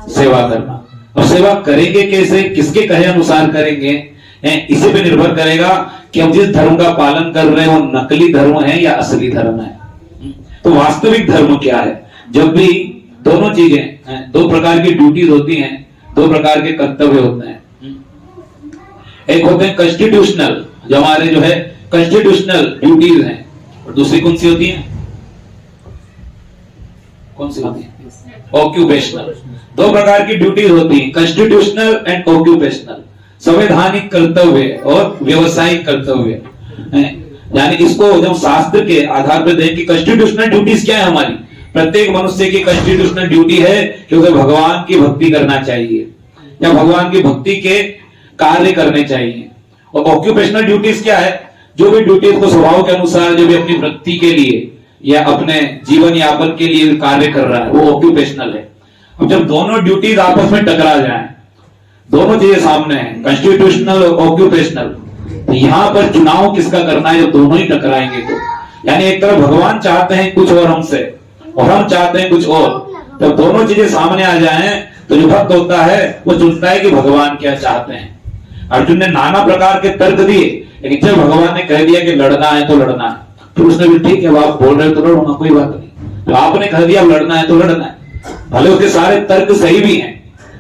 सेवा करना। और सेवा करेंगे कैसे, किसके कहे अनुसार करेंगे, इसी पे निर्भर करेगा कि हम जिस धर्म का पालन कर रहे हैं वो नकली धर्म है या असली धर्म है। तो वास्तविक धर्म क्या है? जब भी दोनों चीजें, दो प्रकार की ड्यूटीज होती हैं, दो प्रकार के कर्तव्य होते हैं। एक होते हैं कॉन्स्टिट्यूशनल, जो हमारे जो है कॉन्स्टिट्यूशनल ड्यूटीज हैं, और दूसरी कौन सी होती है? कौन सी होती है? ऑक्यूपेशनल। दो प्रकार की ड्यूटीज होती हैं, कॉन्स्टिट्यूशनल एंड ऑक्यूपेशनल। संवैधानिक कर्तव्य और व्यवसायिक कर्तव्य। यानी इसको जब शास्त्र के आधार पर देखें कि कॉन्स्टिट्यूशनल ड्यूटीज क्या है हमारी, प्रत्येक मनुष्य की कॉन्स्टिट्यूशनल ड्यूटी है कि उसे भगवान की भक्ति करना चाहिए या भगवान की भक्ति के कार्य करने चाहिए। और ऑक्यूपेशनल ड्यूटीज क्या है? जो भी ड्यूटीज को स्वभाव के अनुसार जो भी अपनी वृत्ति के लिए या अपने जीवन यापन के लिए कार्य कर रहा है वो ऑक्यूपेशनल है। अब जब दोनों ड्यूटीज आपस में टकरा जाएं, दोनों चीजें सामने हैं, कॉन्स्टिट्यूशनल और ऑक्यूपेशनल, तो यहां पर चुनाव किसका करना है? जब दोनों ही टकराएंगे तो, यानी एक तरफ भगवान चाहते हैं कुछ और हमसे और हम चाहते हैं कुछ और, जब दोनों चीजें सामने आ जाएं तो जो भक्त होता है वो चुनता है कि भगवान क्या चाहते हैं। अर्जुन ने नाना प्रकार के तर्क दिए, लेकिन जब भगवान ने कह दिया कि लड़ना है तो लड़ना है, फिर उसने भी ठीक है, आप बोल रहे हो तो लड़ो ना, कोई बात नहीं। तो आपने कह दिया लड़ना है तो लड़ना है, भले उसके सारे तर्क सही भी हैं।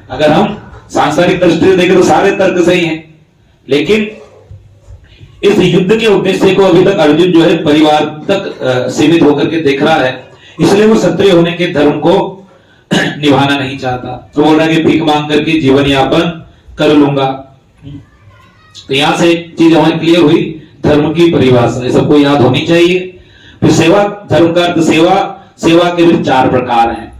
अगर हम सांसारिक दृष्टि से देखें तो सारे तर्क सही हैं, लेकिन इस युद्ध के उद्देश्य को अभी तक अर्जुन जो है परिवार तक सीमित होकर के देख रहा है, इसलिए वो क्षत्रिय होने के धर्म को निभाना नहीं चाहता। तो बोल रहा है कि भीख मांग करके जीवन यापन कर लूंगा। तो यहां से एक चीज हमारी क्लियर हुई, धर्म की परिभाषा सबको याद होनी चाहिए। फिर सेवा, धर्म का अर्थ सेवा। सेवा के भी चार प्रकार हैं,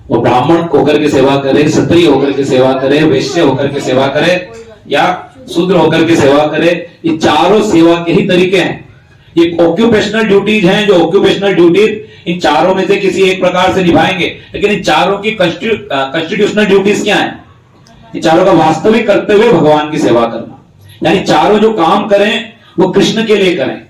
वो ब्राह्मण होकर के सेवा करे, क्षत्रिय होकर के सेवा करे, वैश्य होकर के सेवा करे या शूद्र होकर के सेवा करे। ये चारों सेवा के ही तरीके हैं। ये ऑक्यूपेशनल ड्यूटीज हैं, जो ऑक्यूपेशनल ड्यूटीज इन चारों में से किसी एक प्रकार से निभाएंगे, लेकिन इन चारों की कॉन्स्टिट्यूशनल ड्यूटीज क्या है? इन चारों का वास्तविक कर्तव्य भगवान की सेवा करना। यानी चारों जो काम करें वो कृष्ण के लिए करें,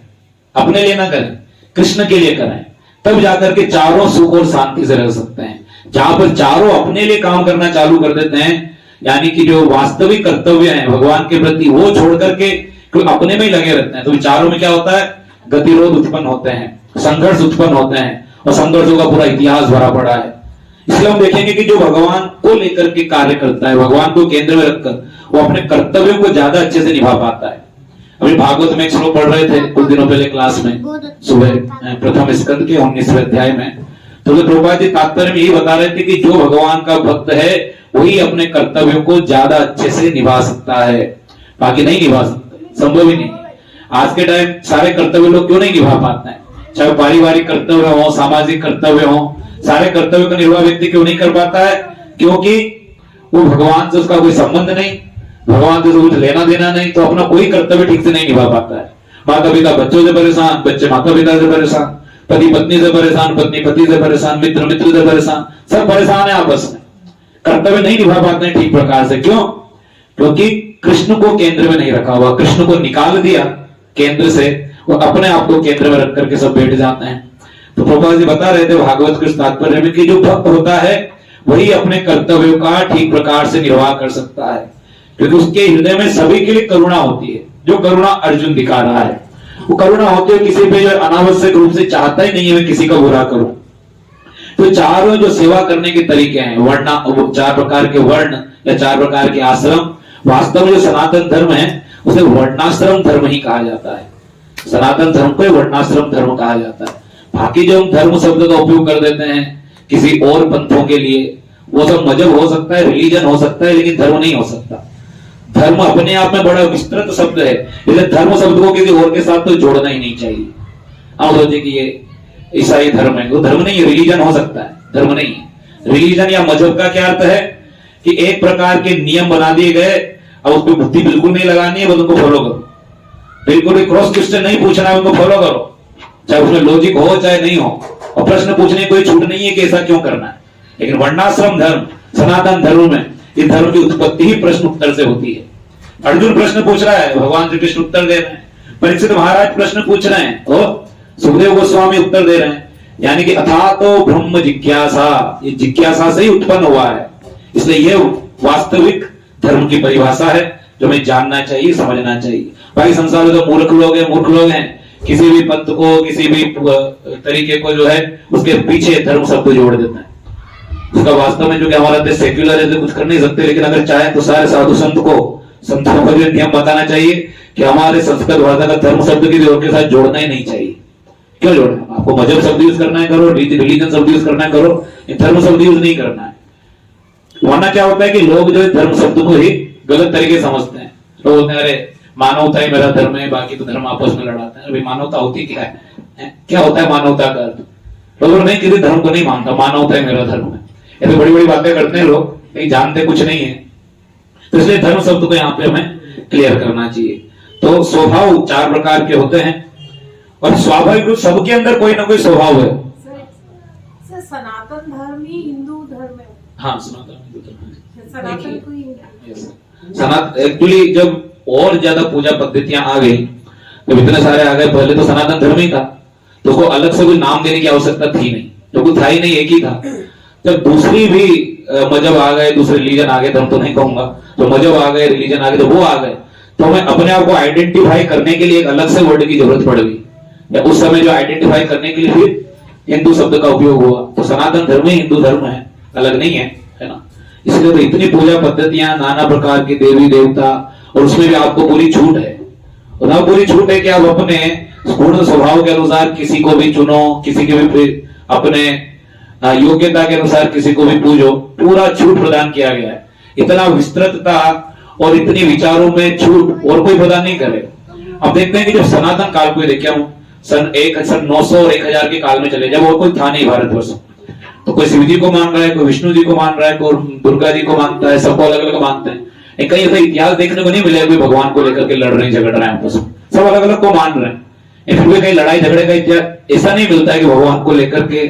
अपने लिए ना करें, कृष्ण के लिए करें, तब जाकर के चारों सुख और शांति से रह सकते हैं। जहां पर चारों अपने लिए काम करना चालू कर देते हैं, यानी कि जो वास्तविक कर्तव्य है भगवान के प्रति वो छोड़ करके अपने में ही लगे रहते हैं, तो विचारों में क्या होता है? गतिरोध उत्पन्न होते हैं, संघर्ष उत्पन्न होते हैं, और संघर्षों का पूरा इतिहास भरा पड़ा है। इसलिए हम देखेंगे कि जो भगवान को लेकर के कार्य करता है, भगवान को केंद्र में रखकर वो अपने कर्तव्यों को ज्यादा अच्छे से निभा पाता है। अभी भागवत में एक श्लोक पढ़ रहे थे कुछ दिनों पहले क्लास में, सुबह प्रथम स्कंद के 19वें अध्याय में। तो प्रभुपाद जी तात्पर्य में यही बता रहे थे कि जो भगवान का भक्त है वही अपने कर्तव्यों को ज्यादा अच्छे से निभा सकता है, बाकी नहीं निभा सकता, संभव ही नहीं। आज के टाइम सारे कर्तव्य लोग क्यों नहीं निभा पाते हैं, चाहे पारिवारिक कर्तव्य हो, सामाजिक कर्तव्य हो, सारे कर्तव्य का निर्वाह व्यक्ति क्यों नहीं कर पाता है? क्योंकि वो भगवान से उसका कोई संबंध नहीं, भगवान से कुछ लेना देना नहीं, तो अपना कोई कर्तव्य ठीक से नहीं निभा पाता है। माता पिता बच्चों से परेशान, बच्चे माता पिता से परेशान, पति पत्नी से परेशान, पत्नी पति से परेशान, मित्र मित्र से परेशान, सब परेशान है आपस में, कर्तव्य नहीं निभा पाते हैं ठीक प्रकार से। क्यों? क्योंकि कृष्ण को केंद्र में नहीं रखा हुआ, कृष्ण को निकाल दिया केंद्र से, वो अपने आप को केंद्र में रख करके सब बैठ जाते हैं। तो प्रभुपाद जी बता रहे थे भागवत के तात्पर्य में कि जो भक्त होता है वही अपने कर्तव्यों का ठीक प्रकार से निर्वाह कर सकता है, क्योंकि उसके हृदय में सभी के लिए करुणा होती है। जो करुणा अर्जुन दिखा रहा है वो करुणा होती है किसी पे जो अनावश्यक रूप से चाहता ही नहीं है मैं किसी का बुरा करूं। तो चारों जो सेवा करने के तरीके हैं, वर्ण, 4 प्रकार के वर्ण या 4 प्रकार के आश्रम, वास्तव में जो सनातन धर्म है उसे वर्णाश्रम धर्म ही कहा जाता है। सनातन धर्म को वर्णाश्रम धर्म कहा जाता है। बाकी जो हम धर्म शब्द का उपयोग कर देते हैं किसी और पंथों के लिए, वो सब मजहब हो सकता है, रिलीजन हो सकता है, लेकिन धर्म नहीं हो सकता। धर्म अपने आप में बड़ा विस्तृत शब्द है, इसलिए धर्म शब्द को किसी और के साथ तो जोड़ना ही नहीं चाहिए। आप सोचे कि ये ईसाई धर्म है, वो धर्म नहीं है, रिलीजन हो सकता है, धर्म नहीं है। रिलीजन या मजहब का क्या अर्थ है कि एक प्रकार के नियम बना दिए गए, अब उस पर बुद्धि बिल्कुल नहीं लगानी है, बस उनको फॉलो करो, बिल्कुल भी क्रॉस क्वेश्चन नहीं पूछना है, उनको फॉलो करो, चाहे उसमें लॉजिक हो चाहे नहीं हो, और प्रश्न पूछने की कोई छूट नहीं है कि ऐसा क्यों करना है। लेकिन वर्णाश्रम धर्म, सनातन धर्म में इस धर्म की उत्पत्ति ही प्रश्न उत्तर से होती है। अर्जुन प्रश्न पूछ रहा है, भगवान श्री कृष्ण उत्तर दे रहे हैं, परीक्षित महाराज प्रश्न पूछ रहे हैं और सुखदेव गोस्वामी उत्तर दे रहे हैं, यानी कि अथा तो ब्रह्म जिज्ञासा, ये जिज्ञासा से ही उत्पन्न हुआ है। इसलिए ये वास्तविक धर्म की परिभाषा है जो हमें जानना चाहिए, समझना चाहिए। बाकी संसार में तो मूर्ख लोग हैं, किसी भी पंथ को, किसी भी तरीके को जो है उसके पीछे धर्म शब्द जोड़ देते हैं। उसका वास्तव में जो कि हमारा देश सेक्युलर है तो कुछ कर नहीं सकते, लेकिन अगर चाहे तो सारे साधु संतों को जो नियम बताना चाहिए कि हमारे संस्कृत भाषा का धर्म शब्द की के साथ जोड़ना ही नहीं चाहिए। क्यों जोड़ना? आपको मजहब शब्द यूज करना है करो, रिलीजन शब्द यूज करना है करो, धर्म शब्द यूज नहीं करना है। वरना क्या होता है कि लोग जो है धर्म शब्द को ही गलत तरीके समझते हैं। लोग बोलते हैं अरे मानवता ही मेरा धर्म है, बाकी तो धर्म आपस में लड़ाते हैं। अभी मानवता होती क्या है? क्या होता है मानवता का अर्थ? लोग नहीं, किसी धर्म को नहीं मानता, मानवता ही मेरा धर्म है। ऐसे बड़ी बड़ी बातें करते हैं लोग, नहीं जानते कुछ नहीं है। तो इसलिए धर्म शब्द को यहाँ पे हमें क्लियर करना चाहिए। तो स्वभाव 4 प्रकार के होते हैं और स्वाभाविक रूप सबके अंदर कोई ना कोई स्वभाव है। सर सनातन धर्म ही हिंदू धर्म है। हाँ, सनातन हिंदू धर्म, सनातन को ही सनातन एक्चुअली जब और ज्यादा पूजा पद्धतियां आ गई, जब इतने सारे आ गए, पहले तो सनातन धर्म ही था, तो उसको अलग से कोई नाम देने की आवश्यकता थी नहीं, तो कुछ था ही नहीं, एक ही था। जब दूसरी भी मजहब आ गए, दूसरे रिलीजन आ गए, धर्म तो नहीं कहूंगा, तो मजहब आ गए, रिलीजन आ गए, तो वो आ गए, तो हमें अपने आप को आइडेंटिफाई करने के लिए एक अलग से वर्ड की जरूरत पड़ गई। या उस समय जो आइडेंटिफाई करने के लिए फिर हिंदू शब्द का उपयोग हुआ। तो सनातन धर्म ही हिंदू धर्म है, अलग नहीं है, है ना। इसलिए तो इतनी पूजा पद्धतियां, नाना प्रकार की देवी देवता, और उसमें भी आपको पूरी छूट है। और ना पूरी छूट है कि आप अपने पूर्ण स्वभाव के अनुसार किसी को भी चुनो, किसी के भी अपने योग्यता के अनुसार किसी को भी पूजो, पूरा छूट प्रदान किया गया है। इतना विस्तृतता और इतनी विचारों में छूट और कोई प्रदान नहीं करे। अब देखते हैं कि जब सनातन काल को देखा हूं, सन 900 और 1000 के काल में चले, जब और कोई था नहीं भारतवर्ष, तो कोई शिव जी को मान रहा है, कोई विष्णु जी को मान रहा है, कोई दुर्गा जी को मानता है, सबको अलग अलग मानते हैं। कहीं ऐसा इतिहास देखने को नहीं मिलेगा कोई भगवान को लेकर के लड़ रहे हैं, झगड़ रहे हैं आपस में, सब अलग अलग को मान रहे हैं। फिर भी कहीं लड़ाई झगड़े का इतिहास ऐसा नहीं मिलता है कि भगवान को लेकर के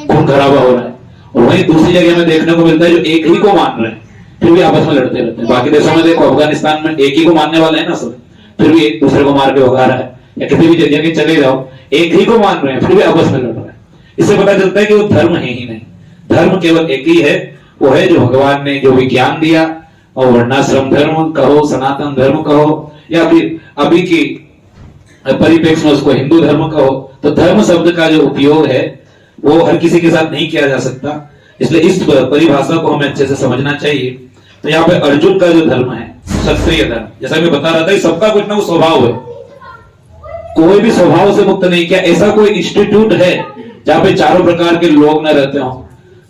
खून खराबा हो रहा है। और वहीं दूसरी जगह में देखने को मिलता है जो एक ही को मान रहे हैं, फिर भी आपस में लड़ते रहते हैं। बाकी देशों में देखो, अफगानिस्तान में एक ही को मानने वाले हैं ना सब, फिर भी एक दूसरे को मार के भगा रहा है। या किसी भी जगह चले जाओ, एक ही को मान रहे हैं, फिर भी आपस में लड़ रहे हैं। इससे पता चलता है कि वो धर्म है ही नहीं। धर्म केवल एक ही है, वो है जो भगवान ने जो विज्ञान दिया, और वर्णाश्रम धर्म कहो, सनातन धर्म कहो, या फिर अभी की परिप्रेक्ष्य में उसको हिंदू धर्म कहो। तो धर्म शब्द का जो उपयोग है वो हर किसी के साथ नहीं किया जा सकता। इसलिए इस परिभाषा को हमें अच्छे से समझना चाहिए। तो यहाँ पे अर्जुन का जो धर्म है क्षत्रिय धर्म, जैसा मैं बता रहा था, सबका कुछ ना कुछ स्वभाव है, कोई भी स्वभाव से मुक्त नहीं। क्या ऐसा कोई इंस्टीट्यूट है जहाँ पे चारों प्रकार के लोग न रहते हो?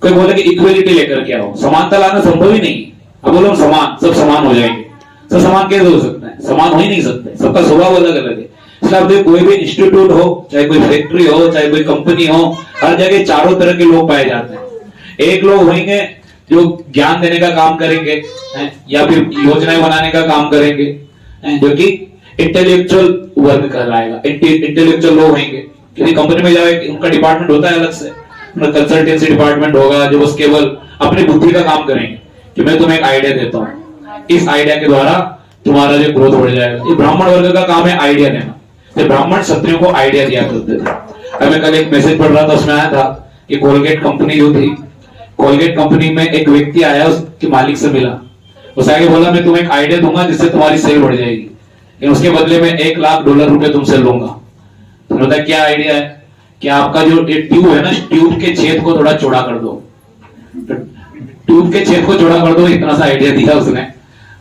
कोई बोले कि इक्वलिटी लेकर के आओ, समानता लाना संभव ही नहीं। अब बोलो समान, सब समान हो जाएंगे, सब समान कैसे हो सकता है? समान हो ही नहीं सकते, सबका स्वभाव अलग अलग है। इसलिए आप देखो, कोई भी इंस्टीट्यूट हो, चाहे कोई फैक्ट्री हो, चाहे कोई कंपनी हो, हर जगह चारों तरह के लोग पाए जाते हैं। एक लोग होंगे जो ज्ञान देने का काम करेंगे, या फिर योजनाएं बनाने का काम करेंगे, जो कि इंटेलेक्चुअल वर्क कहलाएगा, इंटेलेक्चुअल लोग होंगे। किसी कंपनी में जाए, उनका डिपार्टमेंट होता है अलग से, उनका कंसल्टेंसी डिपार्टमेंट होगा, जो बस केवल अपनी बुद्धि का काम करेंगे कि मैं तुम्हें एक आइडिया देता हूँ, इस आइडिया के द्वारा तुम्हारा जो ग्रोथ बढ़ जाएगा। ये ब्राह्मण वर्ग का काम है आइडिया देना। तो ब्राह्मण क्षत्रियों को आइडिया दिया करते थे। मैं कल एक मैसेज पढ़ रहा था, उसमें आया था कि कोलगेट कंपनी जो थी, कोलगेट कंपनी में एक व्यक्ति आया, उसके मालिक से मिला, उसे आगे बोला मैं तुम्हें एक आइडिया दूंगा जिससे तुम्हारी सेल बढ़ जाएगी, लेकिन उसके बदले में $1 लाख रुपए तुमसे लूंगा। तो बताया क्या आइडिया है कि आपका जो ट्यूब है ना, ट्यूब के छेद को थोड़ा चौड़ा कर दो। तो ट्यूब के छेद को चौड़ा कर दो, इतना सा आइडिया दिया उसने।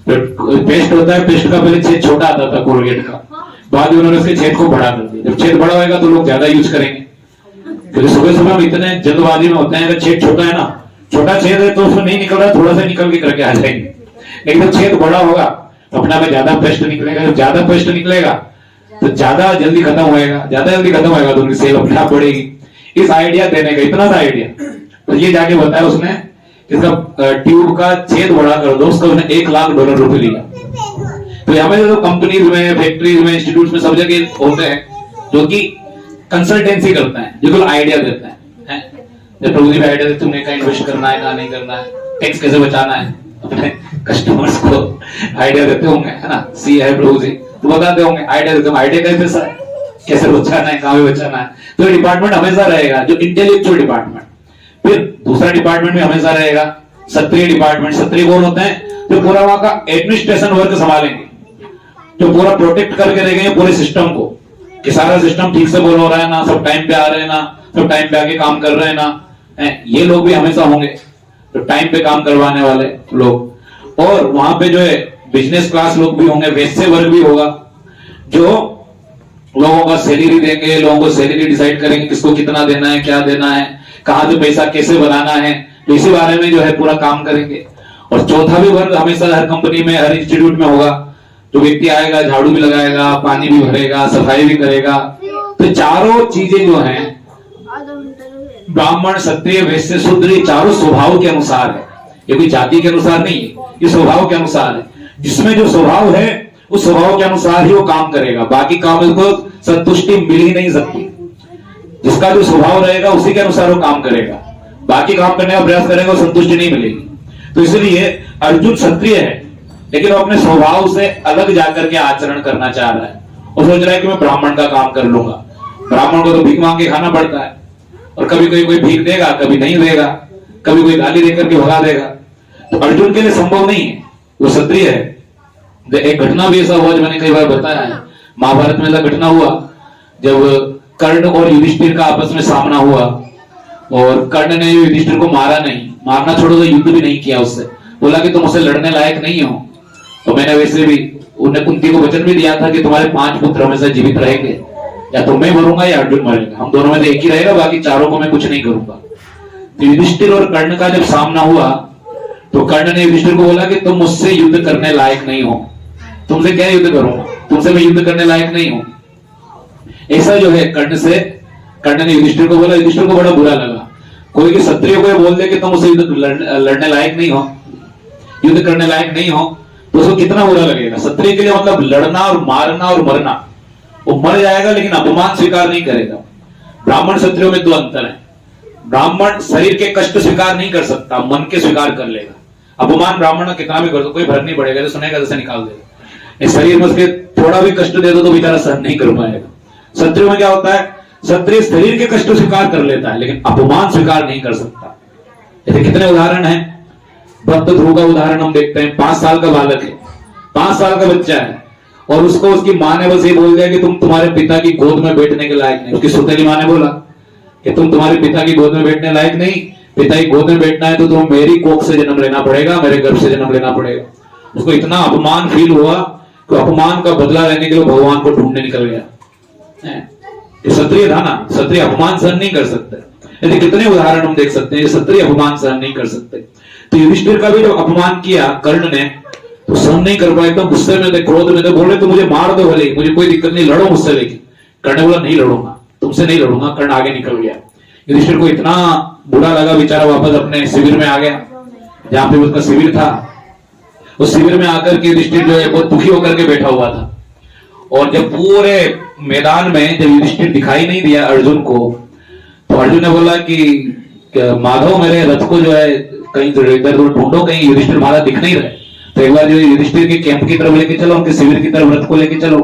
तो पेस्ट होता है, पेस्ट का पहले छेद छोटा आता था कोलगेट का, बाद में उन्होंने उसके छेद को बड़ा कर दिया। जब छेद बड़ा होगा तो लोग ज्यादा यूज करेंगे, क्योंकि सुबह सुबह हम इतने जल्दबाजी में होते हैं। अगर छेद छोटा है ना, छोटा छेद है तो उसमें नहीं निकल रहा, थोड़ा सा निकल के करके आ जाएंगे। लेकिन जब छेद बड़ा होगा तो अपना में ज्यादा पेस्ट निकलेगा, जब ज्यादा पेस्ट निकलेगा तो ज्यादा जल्दी खत्म होएगा, ज्यादा जल्दी खत्म होएगा तो उनकी सेल अपने आप बढ़ेगी। इस आइडिया देने का, इतना सा आइडिया, तो ये जाके बताया उसने, इसका ट्यूब का छेद बड़ा कर दो, उसका उसने $1 लाख रुपए लिया। तो यहाँ पे जो कंपनीज में, फैक्ट्रीज में, इंस्टीट्यूट में, सब जगह होते हैं जो कि कंसल्टेंसी करते हैं, जो आइडिया देते हैं। जब प्रभु जी भी आइडिया देते, तुमने कहाँ इन्वेस्ट करना है, कहाँ नहीं करना है, टैक्स कैसे बचाना है, अपने कस्टमर्स को आइडिया देते होंगे, है ना। सी है प्रभु जी, तो बताते होंगे, आइडिया देते होंगे, आइडिया का पैसा है, कैसे बचाना है, कहाँ पे बचाना है। तो डिपार्टमेंट हमेशा रहेगा जो इंटेलेक्चुअल डिपार्टमेंट। फिर दूसरा डिपार्टमेंट भी हमेशा रहेगा क्षत्रिय डिपार्टमेंट। क्षत्रिय कौन होते हैं? जो पूरा वहां का एडमिनिस्ट्रेशन वर्क संभालेंगे, जो पूरा प्रोटेक्ट करके रहेंगे पूरे सिस्टम को, कि सारा सिस्टम ठीक से बोल हो रहा है ना, सब टाइम पे आ रहे हैं ना, सब टाइम पे आके काम कर रहे हैं ना। ये लोग भी हमेशा होंगे, तो टाइम पे काम करवाने वाले लोग। और वहां पे जो है बिजनेस क्लास लोग भी होंगे, वैसे वर्ग भी होगा, जो लोगों का सैलरी देंगे, लोगों को सैलरी डिसाइड करेंगे, किसको कितना देना है, क्या देना है, कहां से पैसा कैसे बनाना है, तो इसी बारे में जो है पूरा काम करेंगे। और चौथा भी वर्ग हमेशा हर कंपनी में, हर इंस्टीट्यूट में होगा, जो व्यक्ति आएगा, झाड़ू भी लगाएगा, पानी भी भरेगा, सफाई भी करेगा। तो चारों चीजें जो हैं, ब्राह्मण, क्षत्रिय, वैश्य, शूद्र, ये चारों स्वभाव के अनुसार है। ये कोई जाति के अनुसार नहीं है, ये स्वभाव के अनुसार है। जिसमें जो स्वभाव है उस स्वभाव के अनुसार ही वो काम करेगा, बाकी काम को संतुष्टि मिल ही नहीं सकती। जिसका जो स्वभाव रहेगा उसी के अनुसार वो काम करेगा, बाकी काम करने का प्रयास करेगा, संतुष्टि नहीं मिलेगी। तो इसलिए अर्जुन क्षत्रिय है, लेकिन वो अपने स्वभाव से अलग जाकर के आचरण करना चाह रहा है। वो सोच रहा है कि मैं ब्राह्मण का काम कर लूंगा। ब्राह्मण को तो भीख मांग के खाना पड़ता है, और कभी कोई भीख देगा, कभी नहीं देगा, कभी कोई गाली देकर के भगा देगा। तो अर्जुन के लिए संभव नहीं है, वो क्षत्रिय है। एक घटना भी ऐसा हुआ जो मैंने कई बार बताया है, महाभारत में ऐसा घटना हुआ जब कर्ण और युधिष्ठिर का आपस में सामना हुआ, और कर्ण ने युधिष्ठिर को मारा नहीं, मारना छोड़ो तो युद्ध भी नहीं किया उससे, बोला कि तुम उससे लड़ने लायक नहीं हो। तो मैंने वैसे भी उन्हें कुंती को वचन भी दिया था कि तुम्हारे 5 पुत्र हमेशा जीवित रहेंगे, या तो मैं मरूंगा या अर्जुन मरेगा, हम दोनों में से एक ही रहेगा, बाकी चारों को मैं कुछ नहीं करूंगा। तो युधिष्ठिर और कर्ण का जब सामना हुआ तो कर्ण ने युधिष्ठिर को बोला कि तुम मुझसे युद्ध करने लायक नहीं हो, तुमसे क्या युद्ध करूंगा, तुमसे मैं युद्ध करने लायक नहीं हूं। ऐसा जो है कर्ण ने युधिष्ठिर को बोला। युधिष्ठिर को बड़ा बुरा लगा, कोई कि क्षत्रिय को बोल दे कि तुम उसे युद्ध लड़ने लायक नहीं हो, युद्ध करने लायक नहीं हो, तो उसको कितना बुरा लगेगा। क्षत्रिय के लिए मतलब लड़ना और मारना और मरना, वो मर जाएगा लेकिन अपमान स्वीकार नहीं करेगा। ब्राह्मण क्षत्रियों में 2 अंतर है। ब्राह्मण शरीर के कष्ट स्वीकार नहीं कर सकता, मन के स्वीकार कर लेगा। अपमान ब्राह्मण का कितना भी कर दो, कोई फर्क नहीं पड़ेगा, जो सुनेगा जैसे निकाल देगा। शरीर में उसके थोड़ा भी कष्ट दे दो तो बेचारा सहन नहीं कर पाएगा। क्षत्रिय में क्या होता है, क्षत्रिय शरीर के कष्ट स्वीकार कर लेता है लेकिन अपमान स्वीकार नहीं कर सकता। ऐसे कितने उदाहरण हैं। भक्त ध्रुव का उदाहरण हम देखते हैं। 5 साल का बालक है, 5 साल का बच्चा है, और उसको उसकी माँ ने बस ये बोल दिया कि तुम तुम्हारे पिता की गोद में बैठने के लायक नहीं। उसकी सौतेली माँ ने बोला कि तुम तुम्हारे पिता की गोद में बैठने लायक नहीं, पिता की गोद में बैठना है तो तुम्हें मेरी कोख से जन्म लेना पड़ेगा, मेरे गर्भ से जन्म लेना पड़ेगा। उसको इतना अपमान फील हुआ कि अपमान का बदला लेने के लिए भगवान को ढूंढने निकल गया। क्षत्रिय था ना, क्षत्रिय अपमान सहन नहीं कर सकते। यदि कितने उदाहरण हम देख सकते हैं, क्षत्रिय अपमान सहन नहीं कर सकते। तो युधिष्ठिर का भी जब अपमान किया कर्ण ने तो सहन नहीं कर पाया, एकदम गुस्से में थे, क्रोध में थे, बोले तो मुझे मार दो भले, मुझे कोई दिक्कत नहीं, लड़ो मुझसे। लेकिन कर्ण बोला नहीं लड़ूंगा, तुमसे नहीं लड़ूंगा। कर्ण आगे निकल गया। युधिष्ठिर को इतना बुरा लगा, बेचारा वापस अपने शिविर में आ गया जहां पे उसका शिविर था। उस शिविर में आकर के युधिष्ठिर जो है बहुत दुखी होकर के बैठा हुआ था। और जब पूरे मैदान में जब युधिष्ठिर दिखाई नहीं दिया अर्जुन को, तो अर्जुन ने बोला कि माधव मेरे रथ को जो है कहीं इधर उधर ढूंढो, कहीं युधिष्ठिर हमारा दिख नहीं रहे। तो एक बार जो युधिष्ठिर के कैंप की तरफ लेके चलो, उनके शिविर की तरफ रथ को लेके चलो,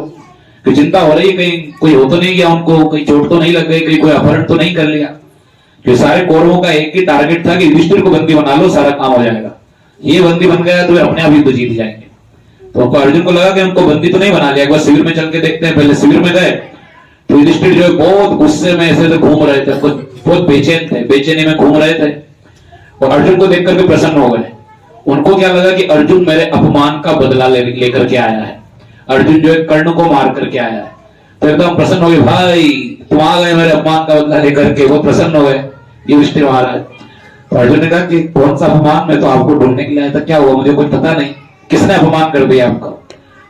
कि चिंता हो रही कहीं कोई हो तो नहीं गया, उनको कहीं चोट तो नहीं लग गई, कहीं कोई अपहरण तो नहीं कर लिया। जो सारे कौरवों का एक ही टारगेट था कि युधिष्ठिर को बंदी बना लो, सारा काम हो जाएगा। ये बंदी बन गया तो अपने आप युद्ध जीत जाएंगे। तो अर्जुन को लगा कि उनको बंदी तो नहीं बना लिया, एक बार शिविर में चल के देखते हैं। पहले शिविर में गए तो युधिष्ठिर जो है बहुत गुस्से में ऐसे घूम रहे थे, बहुत बेचैन थे, बेचैनी में घूम रहे थे। और अर्जुन को देख करके प्रसन्न हो गए। उनको क्या लगा कि अर्जुन मेरे अपमान का बदला लेकर के आया है, अर्जुन जो है कर्ण को मार करके आया है। तो एकदम प्रसन्न हो गए, भाई तुम आ गए मेरे अपमान का बदला लेकर के। वो प्रसन्न हो गए युधिष्ठिर महाराज। तो अर्जुन ने कहा कि कौन सा अपमान, मैं तो आपको ढूंढने के लिए आया था, क्या हुआ मुझे कुछ पता नहीं, किसने अपमान कर दिया आपका?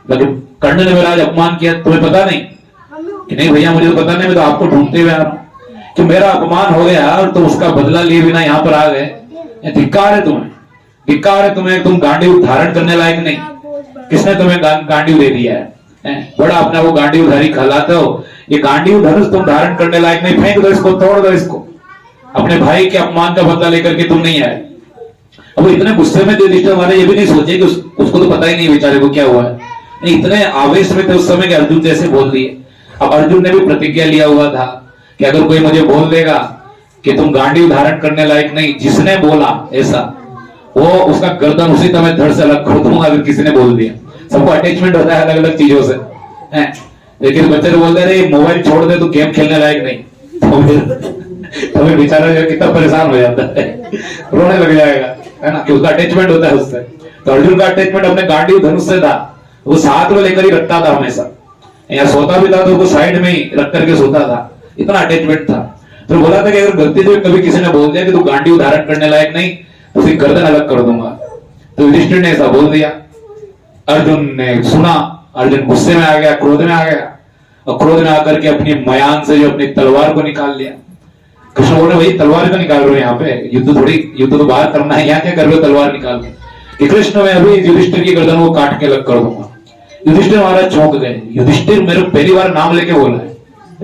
लेकिन कर्ण ने मेरा आज अपमान किया, तुम्हें पता नहीं? कि नहीं भैया मुझे तो पता नहीं, मैं तो आपको ढूंढते हुए आ रहा हूं कि मेरा अपमान हो गया और तुम उसका बदला लिए बिना यहाँ पर आ गए। धिक्कार है तुम्हें, धिक्कार है तुम्हें, तुम गांडीव धारण करने लायक नहीं। किसने तुम्हें गांडीव दे दिया है? बड़ा अपना वो गांडीव धारी कहलाते हो, ये गांडीव धनुष तुम धारण करने लायक नहीं, फेंक दो इसको, तोड़ दो इसको। अपने भाई के अपमान का बदला लेकर के तुम नहीं आए। अब वो इतने गुस्से में युधिष्ठिर हमारे ये भी नहीं सोचे कि उसको तो पता ही नहीं बेचारे को क्या हुआ है। इतने आवेश में थे उस समय कि अर्जुन जैसे बोल दिए। अब अर्जुन ने भी प्रतिज्ञा लिया हुआ था कि अगर कोई मुझे बोल देगा कि तुम गांडीव धारण करने लायक नहीं, जिसने बोला ऐसा, वो उसका गर्दन उसी समय धड़ से अलग कर दूंगा। अगर किसी ने बोल दिया, सबको अटैचमेंट होता है अलग अलग चीजों से। लेकिन बच्चे तो बोलते रहे मोबाइल छोड़ दे तो गेम खेलने लायक नहीं, तो फिर बेचारा जो कितना परेशान हो जाता है, रोने लग जाएगा, है ना, कि उसका अटैचमेंट होता है उससे। तो अर्जुन का अटैचमेंट अपने गांडीव धनुष से था, वो साथ में लेकर ही रखता था हमेशा। यहाँ सोता भी था तो उसको साइड में ही रख करके सोता था, इतना अटैचमेंट था। तो बोला था कि अगर गलती से कभी किसी ने बोल दिया कि तू गांडीव धारण करने लायक नहीं, तो उसकी गर्दन अलग कर दूंगा। तो युधिष्ठिर ने ऐसा बोल दिया। अर्जुन ने सुना, अर्जुन गुस्से में आ गया, क्रोध में आ गया, और क्रोध में आकर के अपनी मयान से जो अपनी तलवार को निकाल लिया। कृष्ण बोले भाई तलवार को निकाल रहे हो यहाँ पे, युद्ध तो बाहर करना है, यहाँ क्या कर रहे हो तलवार निकाल के? कृष्ण मैं अभी युधिष्ठिर की गर्दन को काट के अलग कर दूंगा। युधिष्ठिर महाराज चौंक गए। युधिष्ठिर मेरे पहली बार नाम लेके बोला है,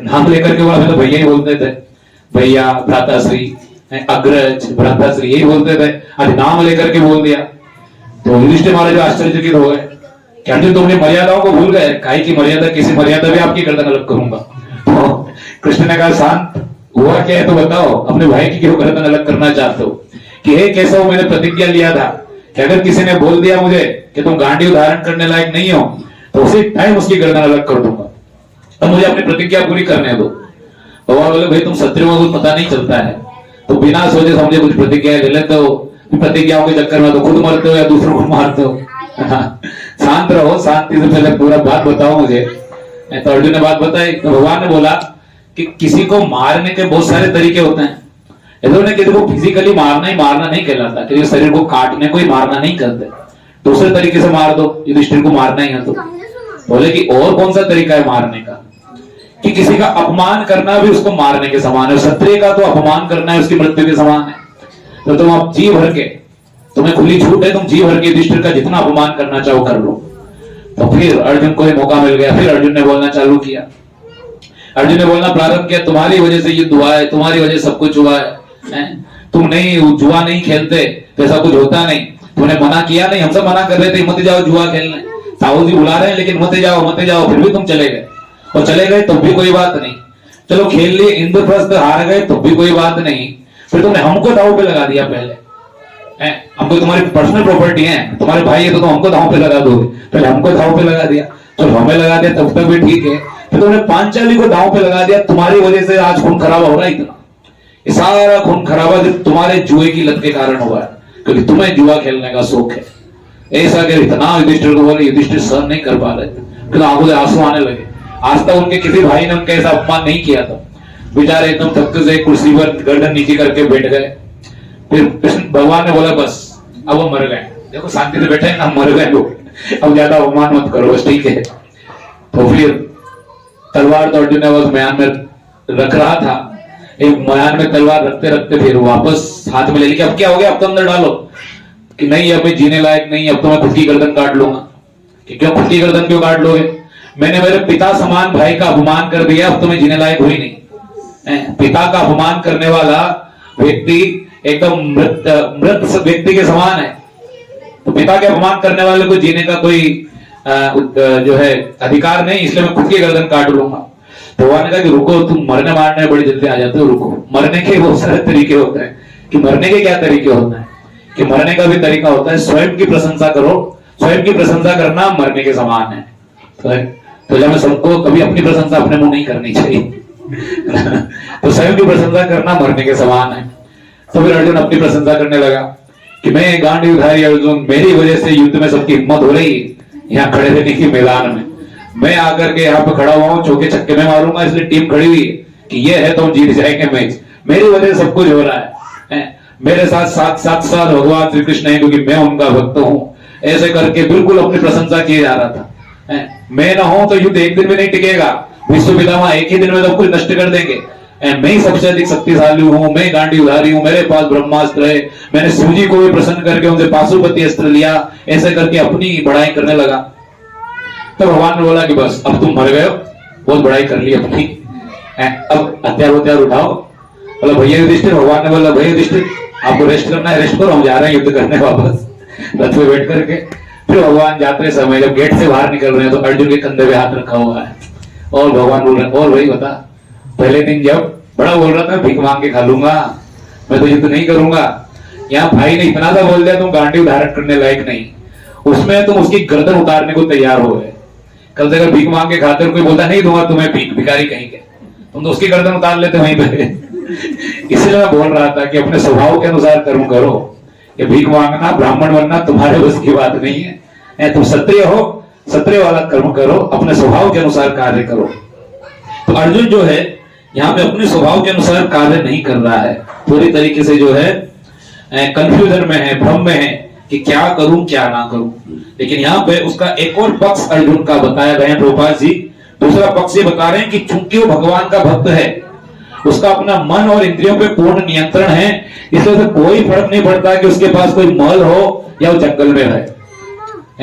नाम लेकर के बोला, तो भैया ही बोलते थे, भैया, भ्राताश्री, अग्रज, भ्राताश्री यही बोलते थे, आज नाम लेकर के बोल दिया। तो युधिष्ठिर महाराज आश्चर्यचकित हो गए कि अर्जुन तुम अपनी मर्यादाओं को भूल गए, काहे की मर्यादा, किसी मर्यादा भी आपकी गर्दन अलग करूंगा। तो कृष्ण ने कहा शांत, हुआ क्या है तो बताओ, अपने भाई की क्यों गर्दन अलग करना चाहते हो? कि हे कैसा, मैंने प्रतिज्ञा लिया था कि अगर किसी ने बोल दिया मुझे कि तुम गांडीव धारण करने लायक नहीं हो, तो उसी टाइम उसकी गर्दन अलग कर दूंगा। तो मुझे अपनी प्रतिज्ञा पूरी करने दो। भगवान बोले भाई तुम क्षत्रियों को कुछ पता नहीं चलता है, तो बिना सोचे समझे कुछ प्रतिज्ञा ले लेते हो, प्रतिज्ञाओं के चक्कर में तो खुद मरते हो या दूसरों को मारते हो। शांत रहो, शांति से पहले पूरा बात बताओ मुझे। तो अर्जुन ने बात बताई। तो भगवान ने बोला कि किसी को मारने के बहुत सारे तरीके होते हैं। इन्होंने किसी को फिजिकली मारना ही मारना नहीं कहलाता, कि शरीर को काटने को ही मारना नहीं करते, दूसरे तरीके से मार दो, युधिष्ठिर को मारना ही है। तो बोले कि और कौन सा तरीका है मारने का? कि किसी का अपमान करना भी उसको मारने के समान है। क्षत्रिय का तो अपमान करना है उसकी मृत्यु के समान है। तो तुम आप जी भर के, तुम्हें खुली छूट है, तुम जी भर के युधिष्ठिर का जितना अपमान करना चाहो कर लो। तो फिर अर्जुन को ही मौका मिल गया। फिर अर्जुन ने बोलना चालू किया। अर्जुन ने बोलना प्रारंभ किया, तुम्हारी वजह से युद्ध हुआ है, तुम्हारी वजह सब कुछ हुआ है। तुम नहीं जुआ नहीं खेलते तो ऐसा कुछ होता नहीं। तुमने मना किया नहीं, हमसे मना कर रहे थे मत जाओ जुआ खेलने, ताऊ जी बुला रहे हैं लेकिन मत जाओ मत जाओ, फिर भी तुम चले गए। और चले गए तो भी कोई बात नहीं, चलो खेल लिए, इंद्रप्रस्थ हार गए तो भी कोई बात नहीं, फिर तुमने हमको दांव पे लगा दिया। पहले हमको, तुम्हारी पर्सनल प्रॉपर्टी है, तुम्हारे भाई है तो तुम हमको दांव पे लगा दोगे, पहले हमको दांव पे लगा दिया, चलो हमें लगा दिया तब तक भी ठीक है, फिर तुमने पांचाली को दांव पे लगा दिया। तुम्हारी वजह से आज खून खराब हो रहा है इतना, ये सारा खून खराबा तुम्हारे जुए की लत के कारण हुआ है, क्योंकि तुम्हें जुआ खेलने का शौक है। ऐसा कि इतना युधिष्ठिर को बोले, युधिष्ठिर सहन नहीं कर पा रहे थे, क्योंकि आंखों से आंसू आने लगे। आज तक उनके किसी भाई ने उनका ऐसा अपमान नहीं किया था। बेचारे एकदम थक से कुर्सी पर गर्दन नीचे करके बैठ गए। फिर कृष्ण भगवान ने बोला बस अब वो मर गए, देखो शांति से बैठे ना, मर गए लोग, अब ज्यादा अपमान मत करो बस, ठीक है। तो फिर तलवार तो अर्जुन ने बस म्यान में रख रहा था, एक म्यान में तलवार रखते रखते फिर वापस हाथ में ले ली कि अब क्या हो गया, अब तो अंदर डालो, कि नहीं अब मैं जीने लायक नहीं, अब तो मैं खुद की गर्दन काट लूंगा। कि क्यों खुद की गर्दन क्यों काट लोगे, मैंने मेरे पिता समान भाई का अपमान कर दिया, अब तो मैं जीने लायक हुई नहीं। पिता का अपमान करने वाला व्यक्ति एकदम मृत व्यक्ति के समान है। तो पिता के अपमान करने वाले को जीने का कोई जो है अधिकार नहीं, इसलिए मैं खुद की गर्दन काट लूंगा। तो भगवान ने कहा कि रुको, तुम मरने मारने में बड़ी जल्दी आ जाते हो, रुको। मरने के बहुत सारे तरीके होते हैं। कि मरने के क्या तरीके होते हैं, कि मरने का भी तरीका होता है स्वयं की प्रशंसा करो। स्वयं की प्रशंसा करना मरने के समान है। तो जब मैं सबको कभी अपनी प्रशंसा अपने मुंह नहीं करनी चाहिए तो स्वयं की प्रशंसा करना मरने के समान है। तो फिर अर्जुन अपनी प्रशंसा करने लगा कि मैं गांडीवधारी अर्जुन, मेरी वजह से युद्ध में सबकी हिम्मत हो रही है यहाँ खड़े रहने की मैदान में। मैं आकर के यहाँ पे खड़ा हुआ हूँ, चौके छक्के में मारूंगा, इसलिए टीम खड़ी हुई है कि ये है तो हम जीत जाएंगे मैच। मेरी वजह से सब कुछ हो रहा है। मेरे साथ साथ भगवान श्री कृष्ण है, क्योंकि मैं उनका भक्त हूँ। ऐसे करके बिल्कुल अपनी प्रशंसा किए जा रहा था। मैं ना हूं तो युद्ध एक दिन में नहीं टिकेगा, विश्व पितामह एक ही दिन में सब कुछ नष्ट कर देंगे। मैं ही सबसे अधिक शक्तिशाली हूं, मैं गांडीवधारी हूं, मेरे पास ब्रह्मास्त्र है, मैंने शिवजी को भी प्रसन्न करके उनसे पाशुपति अस्त्र लिया। ऐसे करके अपनी बड़ाई करने लगा। तो भगवान ने बोला कि बस अब तुम मर गए हो, बहुत बड़ाई कर ली अपनी, अब हथियार उठाओ। बोला भैया युधिष्ठिर, भगवान ने बोला भैया युधिष्ठिर आपको रेस्ट करना है, रेस्ट करो, हम जा रहे हैं युद्ध करने वापस रथ में बैठ करके। फिर भगवान जाते समय जब गेट से बाहर निकल रहे हैं तो अर्जुन के कंधे पे हाथ रखा हुआ है और भगवान बोल रहे हैं, और भाई बता, पहले दिन जब बड़ा बोल रहा था भीख मांग के खा लूंगा, मैं तो युद्ध नहीं करूंगा, यहाँ भाई ने इतना सा बोल दिया तुम गांडी धारण करने लायक नहीं, उसमें तुम उसकी गर्दन उतारने को तैयार हो गए। कल से अगर भीख मांग के खाते कोई बोलता नहीं दूंगा तुम्हें भीख, भिखारी कहीं के, तुम तो उसकी गर्दन उतार लेते वहीं पे इसलिए मैं बोल रहा था कि अपने स्वभाव के अनुसार कर्म करो। ये भीख मांगना, ब्राह्मण बनना तुम्हारे बस की बात नहीं है। तुम क्षत्रिय हो, क्षत्रिय वाला कर्म करो, अपने स्वभाव के अनुसार कार्य करो। तो अर्जुन जो है यहाँ पे अपने स्वभाव के अनुसार कार्य नहीं कर रहा है, पूरी तरीके से जो है कंफ्यूजन में है, भ्रम में है कि क्या करूं क्या ना करूं। लेकिन यहाँ पे उसका एक और पक्ष अर्जुन का बताया गया है प्रभुपाद जी। दूसरा पक्ष ये बता रहे हैं कि चूंकि वो भगवान का भक्त है, उसका अपना मन और इंद्रियों पे पूर्ण नियंत्रण है, इसलिए उसे कोई फर्क नहीं पड़ता कि उसके पास कोई महल हो या वो जंगल में रहे।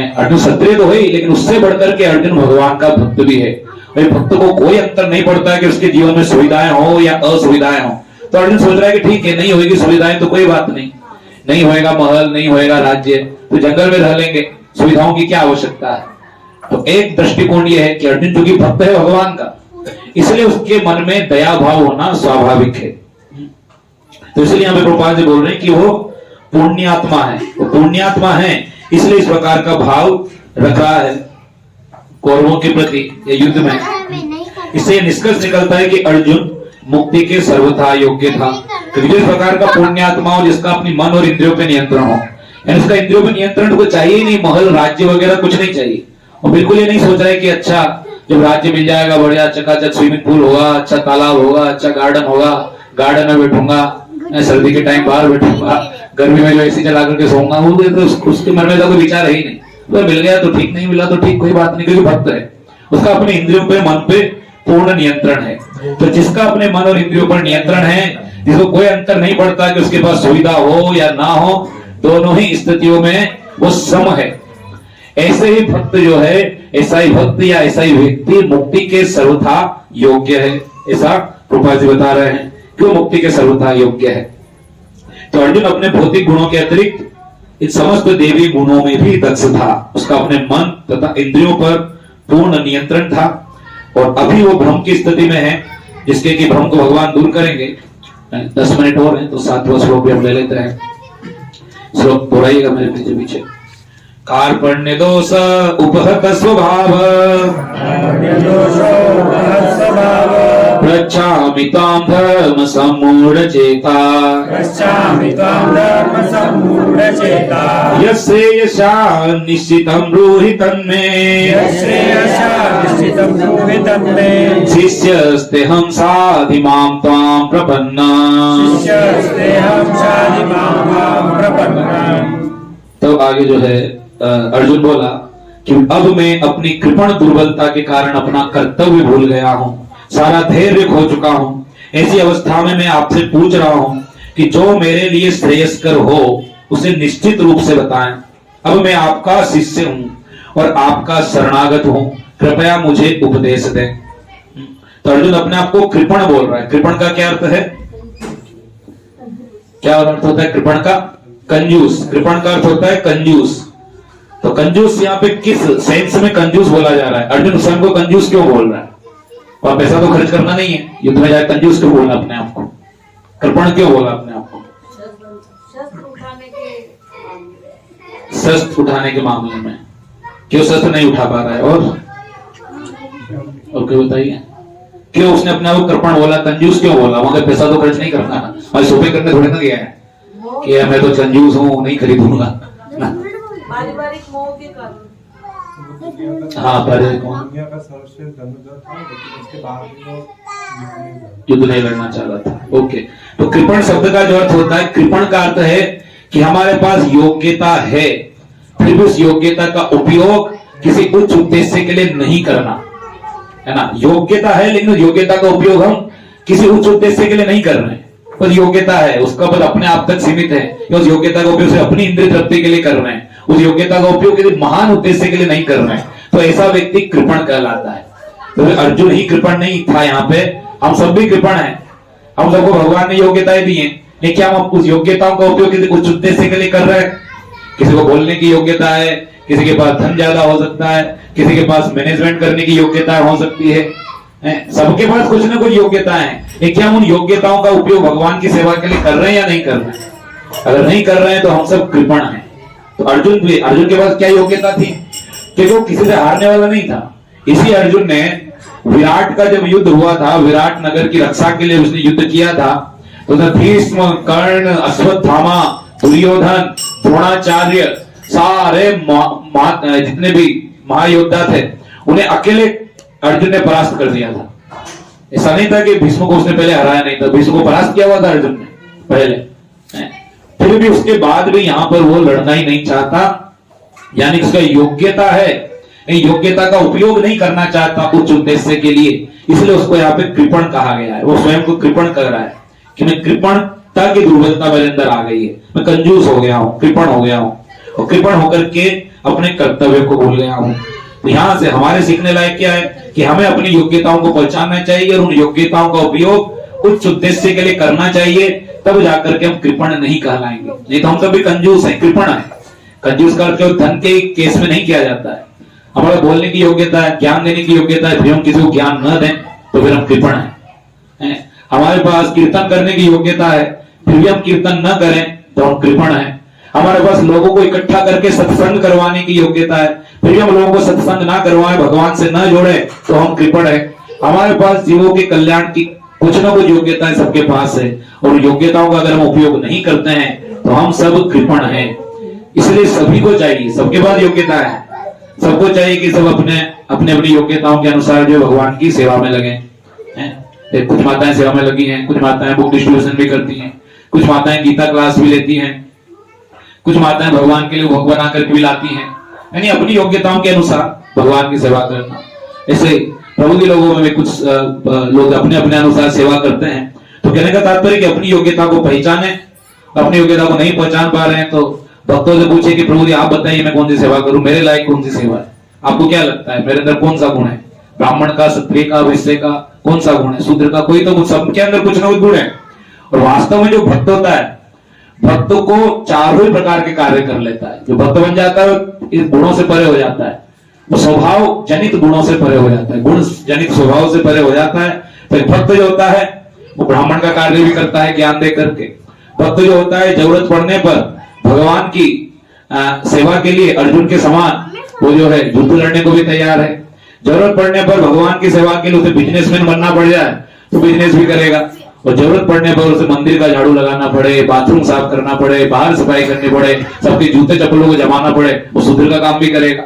अर्जुन क्षत्रिय तो है, लेकिन उससे बढ़कर के अर्जुन भगवान का भक्त भी है। भक्त को कोई अंतर नहीं पड़ता कि उसके जीवन में सुविधाएं हो या असुविधाएं हो। तो अर्जुन सोच रहा है कि ठीक है, नहीं होगी सुविधाएं तो कोई बात नहीं, नहीं होएगा महल, नहीं होएगा राज्य, तो जंगल में रह लेंगे, सुविधाओं की क्या आवश्यकता है। तो एक दृष्टिकोण यह है कि अर्जुन चूंकि भक्त है भगवान का, इसलिए उसके मन में दया भाव होना स्वाभाविक है। तो इसलिए यहाँ पे प्रभुपाद जी बोल रहे हैं कि वो पुण्यात्मा है, वो पुण्यात्मा है, इसलिए इस प्रकार का भाव रख रहा है कौरवों के प्रति या युद्ध में। इससे निष्कर्ष निकलता है कि अर्जुन मुक्ति के सर्वथा योग्य था, क्योंकि जिस प्रकार का पुण्यात्मा हो, जिसका अपनी मन और इंद्रियों पे नियंत्रण हो, यानी उसका इंद्रियों पे नियंत्रण को चाहिए ही नहीं, महल राज्य वगैरह कुछ नहीं चाहिए। और बिल्कुल ये नहीं सोच रहा है कि अच्छा जब राज्य मिल जाएगा, बढ़िया चकाचक स्विमिंग पूल होगा, अच्छा तालाब होगा, अच्छा गार्डन होगा, गार्डन में बैठूंगा, सर्दी के टाइम बाहर बैठूंगा, गर्मी में जो एसी चला करके सोऊंगा, वो तो उसके मन में तो कोई विचार है ही नहीं। तो मिल गया तो ठीक, नहीं मिला तो ठीक, कोई बात नहीं, क्योंकि भक्त है, उसका अपने इंद्रियों पे मन पे पूर्ण नियंत्रण है। तो जिसका अपने मन और इंद्रियों पर नियंत्रण है, जिसको कोई अंतर नहीं पड़ता कि उसके पास सुविधा हो या ना हो, दोनों ही स्थितियों में वो सम है, ऐसे ही भक्त जो है, ऐसा ही भक्त या ऐसा ही व्यक्ति मुक्ति के सर्वथा योग्य है। ऐसा प्रभुपाद जी बता रहे हैं क्यों मुक्ति के सर्वथा योग्य है। तो अर्जुन अपने भौतिक गुणों के अतिरिक्त इन समस्त देवी गुणों में भी दक्ष था, उसका अपने मन तथा इंद्रियों पर पूर्ण नियंत्रण था। और अभी वो भ्रम की स्थिति में है, जिसके कि भ्रम को भगवान दूर करेंगे। 10 मिनट और हैं तो 7वां श्लोक भी हम ले लेते हैं। श्लोक दोहराइएगा मेरे पीछे पीछे। कार्पण्य दोष उपहत स्वभाव पृच्छामि तां धर्म सम्मूढचेता पश्चामि त्वां धर्मसम्मूढचेता यश्रेयसा निश्चितं ब्रूहि तन्मे यश्रेयसा निश्चितं ब्रूहि तन्मे शिष्यस्तेऽहं साधिमां त्वां प्रपन्ना। शिष्यस्तेऽहं साधिमां त्वां प्रपन्ना। तो आगे जो है अर्जुन बोला कि अब मैं अपनी कृपण दुर्बलता के कारण अपना कर्तव्य भूल गया हूँ, सारा धैर्य खो चुका हूँ। ऐसी अवस्था में मैं आपसे पूछ रहा हूँ कि जो मेरे लिए श्रेयस्कर हो उसे निश्चित रूप से बताएं। अब मैं आपका शिष्य हूँ और आपका शरणागत हूँ, कृपया मुझे उपदेश दें। तो अर्जुन अपने आप को कृपण बोल रहा है। कृपण का क्या अर्थ है? क्या अर्थ होता है कृपण का? कंजूस। कृपण का अर्थ होता है कंजूस। तो कंजूस यहाँ पे किस सेंस में कंजूस बोला जा रहा है? अर्जुन स्वयं को कंजूस क्यों बोल रहा है? और पैसा तो खर्च करना नहीं है, युद्ध में जाए कंजूस क्यों बोला अपने आप को? कृपण क्यों बोला अपने आप को? शस्त्र उठाने के मामले में। क्यों शस्त्र नहीं उठा पा रहा है? और क्यों बताइए, क्यों उसने अपने आप को कृपण बोला, कंजूस क्यों बोला? वहां पैसा तो खर्च नहीं करना ना, और सोफे करने थोड़े ना गया है कि मैं तो कंजूस हूँ, नहीं खरीदूंगा। पारिवारिक मोह के कारण। हाँ, पारिवारिक मोह। दुनिया का सर्वश्रेष्ठ धनुर्धर था, लेकिन उसके बाद भी वो युद्ध नहीं लड़ना चाह रहा था। ओके, तो कृपण शब्द का जो अर्थ होता है, कृपण का अर्थ है कि हमारे पास योग्यता है, फिर भी उस योग्यता का उपयोग किसी उच्च उद्देश्य के लिए नहीं करना, है ना। योग्यता है लेकिन योग्यता का उपयोग हम किसी उच्च उद्देश्य के लिए नहीं कर रहे हैं। बस योग्यता है, उसका बस अपने आप तक सीमित है, उस योग्यता का उपयोग सिर्फ अपनी इंद्रिय तृप्ति के लिए कर रहे हैं, उस योग्यता का उपयोग किसी महान उद्देश्य के लिए नहीं कर रहे हैं। तो ऐसा व्यक्ति कृपण कहलाता है। तो अर्जुन ही कृपण नहीं था, यहाँ पे हम सब भी कृपण हैं। हम सबको भगवान ने योग्यताएं दी हैं, लेकिन क्या हम उस योग्यताओं का उपयोग किसी उच्च उद्देश्य के लिए कर रहे हैं? किसी को बोलने की योग्यता है, किसी के पास धन ज्यादा हो सकता है, किसी के पास मैनेजमेंट करने की योग्यता हो सकती है, सबके पास कुछ ना कुछ योग्यताएं हैं, लेकिन क्या हम उन योग्यताओं का उपयोग भगवान की सेवा के लिए कर रहे हैं या नहीं कर रहे हैं? अगर नहीं कर रहे हैं तो हम सब कृपण हैं। तो अर्जुन के पास क्या योग्यता थी? कि वो किसी से हारने वाला नहीं था। इसी अर्जुन ने विराट का जब युद्ध हुआ था, विराट नगर की रक्षा के लिए उसने युद्ध किया था, तो भीष्म, कर्ण, अश्वत्थामा, दुर्योधन, द्रोणाचार्य, सारे जितने भी महायोद्धा थे उन्हें अकेले अर्जुन ने परास्त कर दिया था। ऐसा नहीं था कि भीष्म को उसने पहले हराया नहीं था, भीष्म को परास्त किया हुआ था अर्जुन ने पहले। फिर भी उसके बाद भी यहाँ पर वो लड़ना ही नहीं चाहता, यानी उसका योग्यता है, योग्यता का उपयोग नहीं करना चाहता उच्च उद्देश्य के लिए, इसलिए उसको यहाँ पे कृपण कहा गया है। वो स्वयं को कृपण कर रहा है कि मैं कृपणता की दुर्बलता मेरे अंदर आ गई है, मैं कंजूस हो गया हूँ, कृपण हो गया हूँ, और कृपण होकर के अपने कर्तव्य को भूल गया हूँ। तो यहाँ से हमारे सीखने लायक क्या है कि हमें अपनी योग्यताओं को पहचानना चाहिए और उन योग्यताओं का उपयोग उच्च उद्देश्य के लिए करना चाहिए, तब जाकर के हम कृपण नहीं कहलाएंगे। नहीं तो हम सभी कंजूस हैं, कृपण है। कंजूस का अर्थ धन के केस में नहीं किया जाता है। हमारा बोलने की योग्यता है, ज्ञान देने की योग्यता है, फिर हम किसी को ज्ञान न दें तो फिर हम कृपण हैं। हमारे पास कीर्तन करने की योग्यता है, फिर भी हम कीर्तन न करें तो हम कृपण हैं। हमारे पास लोगों को इकट्ठा करके सत्संग करवाने की योग्यता है, फिर भी हम लोगों को सत्संग ना करवाएं, भगवान से न जोड़े तो हम कृपण है। हमारे पास जीवों के कल्याण की कुछ ना कुछ योग्यताएं सबके पास है, और योग्यताओं का अगर हम उपयोग नहीं करते हैं तो हम सब कृपण हैं। इसलिए सभी को चाहिए, सबके पास योग्यता है, सबको चाहिए कि सब अपने अपनी योग्यताओं के अनुसार जो भगवान की सेवा में लगे। कुछ माताएं सेवा में लगी हैं, कुछ माताएं बुक डिस्ट्रीब्यूशन भी करती हैं, कुछ माताएं गीता क्लास भी लेती हैं, कुछ माताएं भगवान के लिए भोग बना करके भी लाती हैं। यानी अपनी योग्यताओं के अनुसार भगवान की सेवा करना। ऐसे प्रभु के लोगों में भी कुछ लोग अपने अपने अनुसार सेवा करते हैं। तो कहने का तात्पर्य कि अपनी योग्यता को पहचाने, अपनी योग्यता को नहीं पहचान पा रहे हैं तो भक्तों से पूछे कि प्रभु जी आप बताइए मैं कौन सी सेवा करूं, मेरे लायक कौन सी सेवा है, आपको क्या लगता है मेरे अंदर कौन सा गुण है? ब्राह्मण का, क्षत्रिय का, वैश्य का कौन सा गुण है, शूद्र का, कोई तो सबके अंदर कुछ ना कुछ गुण है। और वास्तव में जो भक्त होता है, भक्त को चारों ही प्रकार के कार्य कर लेता है। जो भक्त बन जाता है इस गुणों से परे हो जाता है, वो स्वभाव जनित गुणों से परे हो जाता है, गुण जनित स्वभाव से परे हो जाता है। तो भक्त जो होता है वो ब्राह्मण का कार्य भी करता है ज्ञान दे करके। भक्त जो होता है जरूरत पड़ने पर भगवान की सेवा के लिए अर्जुन के समान वो जो है युद्ध लड़ने को भी तैयार है। जरूरत पड़ने पर भगवान की सेवा के लिए उसे बिजनेसमैन बनना पड़ जाए तो बिजनेस भी करेगा, और जरूरत पड़ने पर उसे मंदिर का झाड़ू लगाना पड़े, बाथरूम साफ करना पड़े, बाहर सफाई करनी पड़े, सबके जूते चप्पलों को जमाना पड़े, वो शूद्र का काम भी करेगा।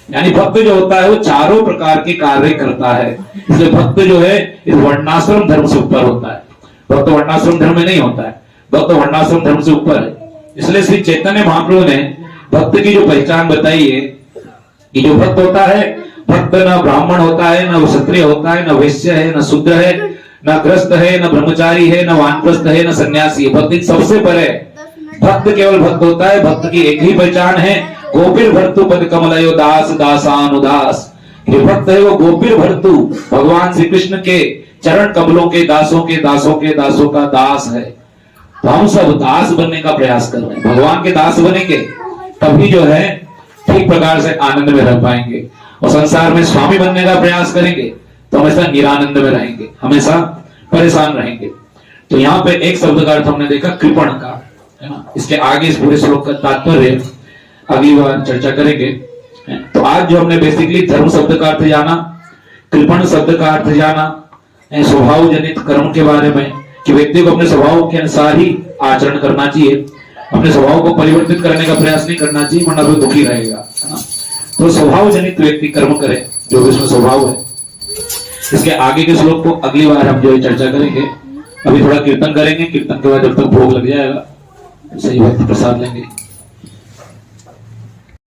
यानी भक्त जो होता है वो चारों प्रकार के कार्य करता है। इसलिए भक्त जो है इस वर्णाश्रम धर्म से ऊपर होता है। भक्त वर्णाश्रम धर्म में नहीं होता है, भक्त वर्णाश्रम धर्म से ऊपर है। इसलिए श्री चैतन्य महाप्रभु ने भक्त की जो पहचान बताई है कि जो भक्त होता है, भक्त न ब्राह्मण होता है, न क्षत्रिय होता है, न वैश्य है, न शूद्र है, न ग्रस्त है, न ब्रह्मचारी है, न वानप्रस्थ है, न सन्यासी है। भक्त सबसे परे भक्त केवल भक्त होता है। भक्त की एक ही पहचान है, गोपीर भर्तु पद कमलयो दास दासानुदास। ये भक्त है वो गोपीर भर्तु, भगवान श्री कृष्ण के चरण कमलों के दासों के दासों के दासों का दास है। तो हम सब दास बनने का प्रयास कर रहे हैं। भगवान के दास बनेंगे तभी जो है ठीक प्रकार से आनंद में रह पाएंगे, और संसार में स्वामी बनने का प्रयास करेंगे तो हमेशा निरानंद में रहेंगे, हमेशा परेशान रहेंगे। तो यहाँ पे एक शब्द का अर्थ हमने देखा कृपण का, है ना। इसके आगे इस पूरे श्लोक का तात्पर्य अगली बार चर्चा करेंगे। तो आज जो हमने बेसिकली धर्म शब्द का अर्थ जाना, कृपण शब्द का अर्थ जाना, स्वभाव जनित कर्म के बारे में कि व्यक्ति को अपने स्वभाव के अनुसार ही आचरण करना चाहिए, अपने स्वभाव को परिवर्तित करने का प्रयास नहीं करना चाहिए, वरना वो दुखी रहेगा, है ना। तो स्वभाव जनित व्यक्ति कर्म करे जो भी उसमें स्वभाव है। इसके आगे के श्लोक को अगली बार हम जो चर्चा करेंगे। अभी थोड़ा कीर्तन करेंगे, कीर्तन के बाद जब तक भोग लग जाएगा सही भक्ति प्रसाद लेंगे।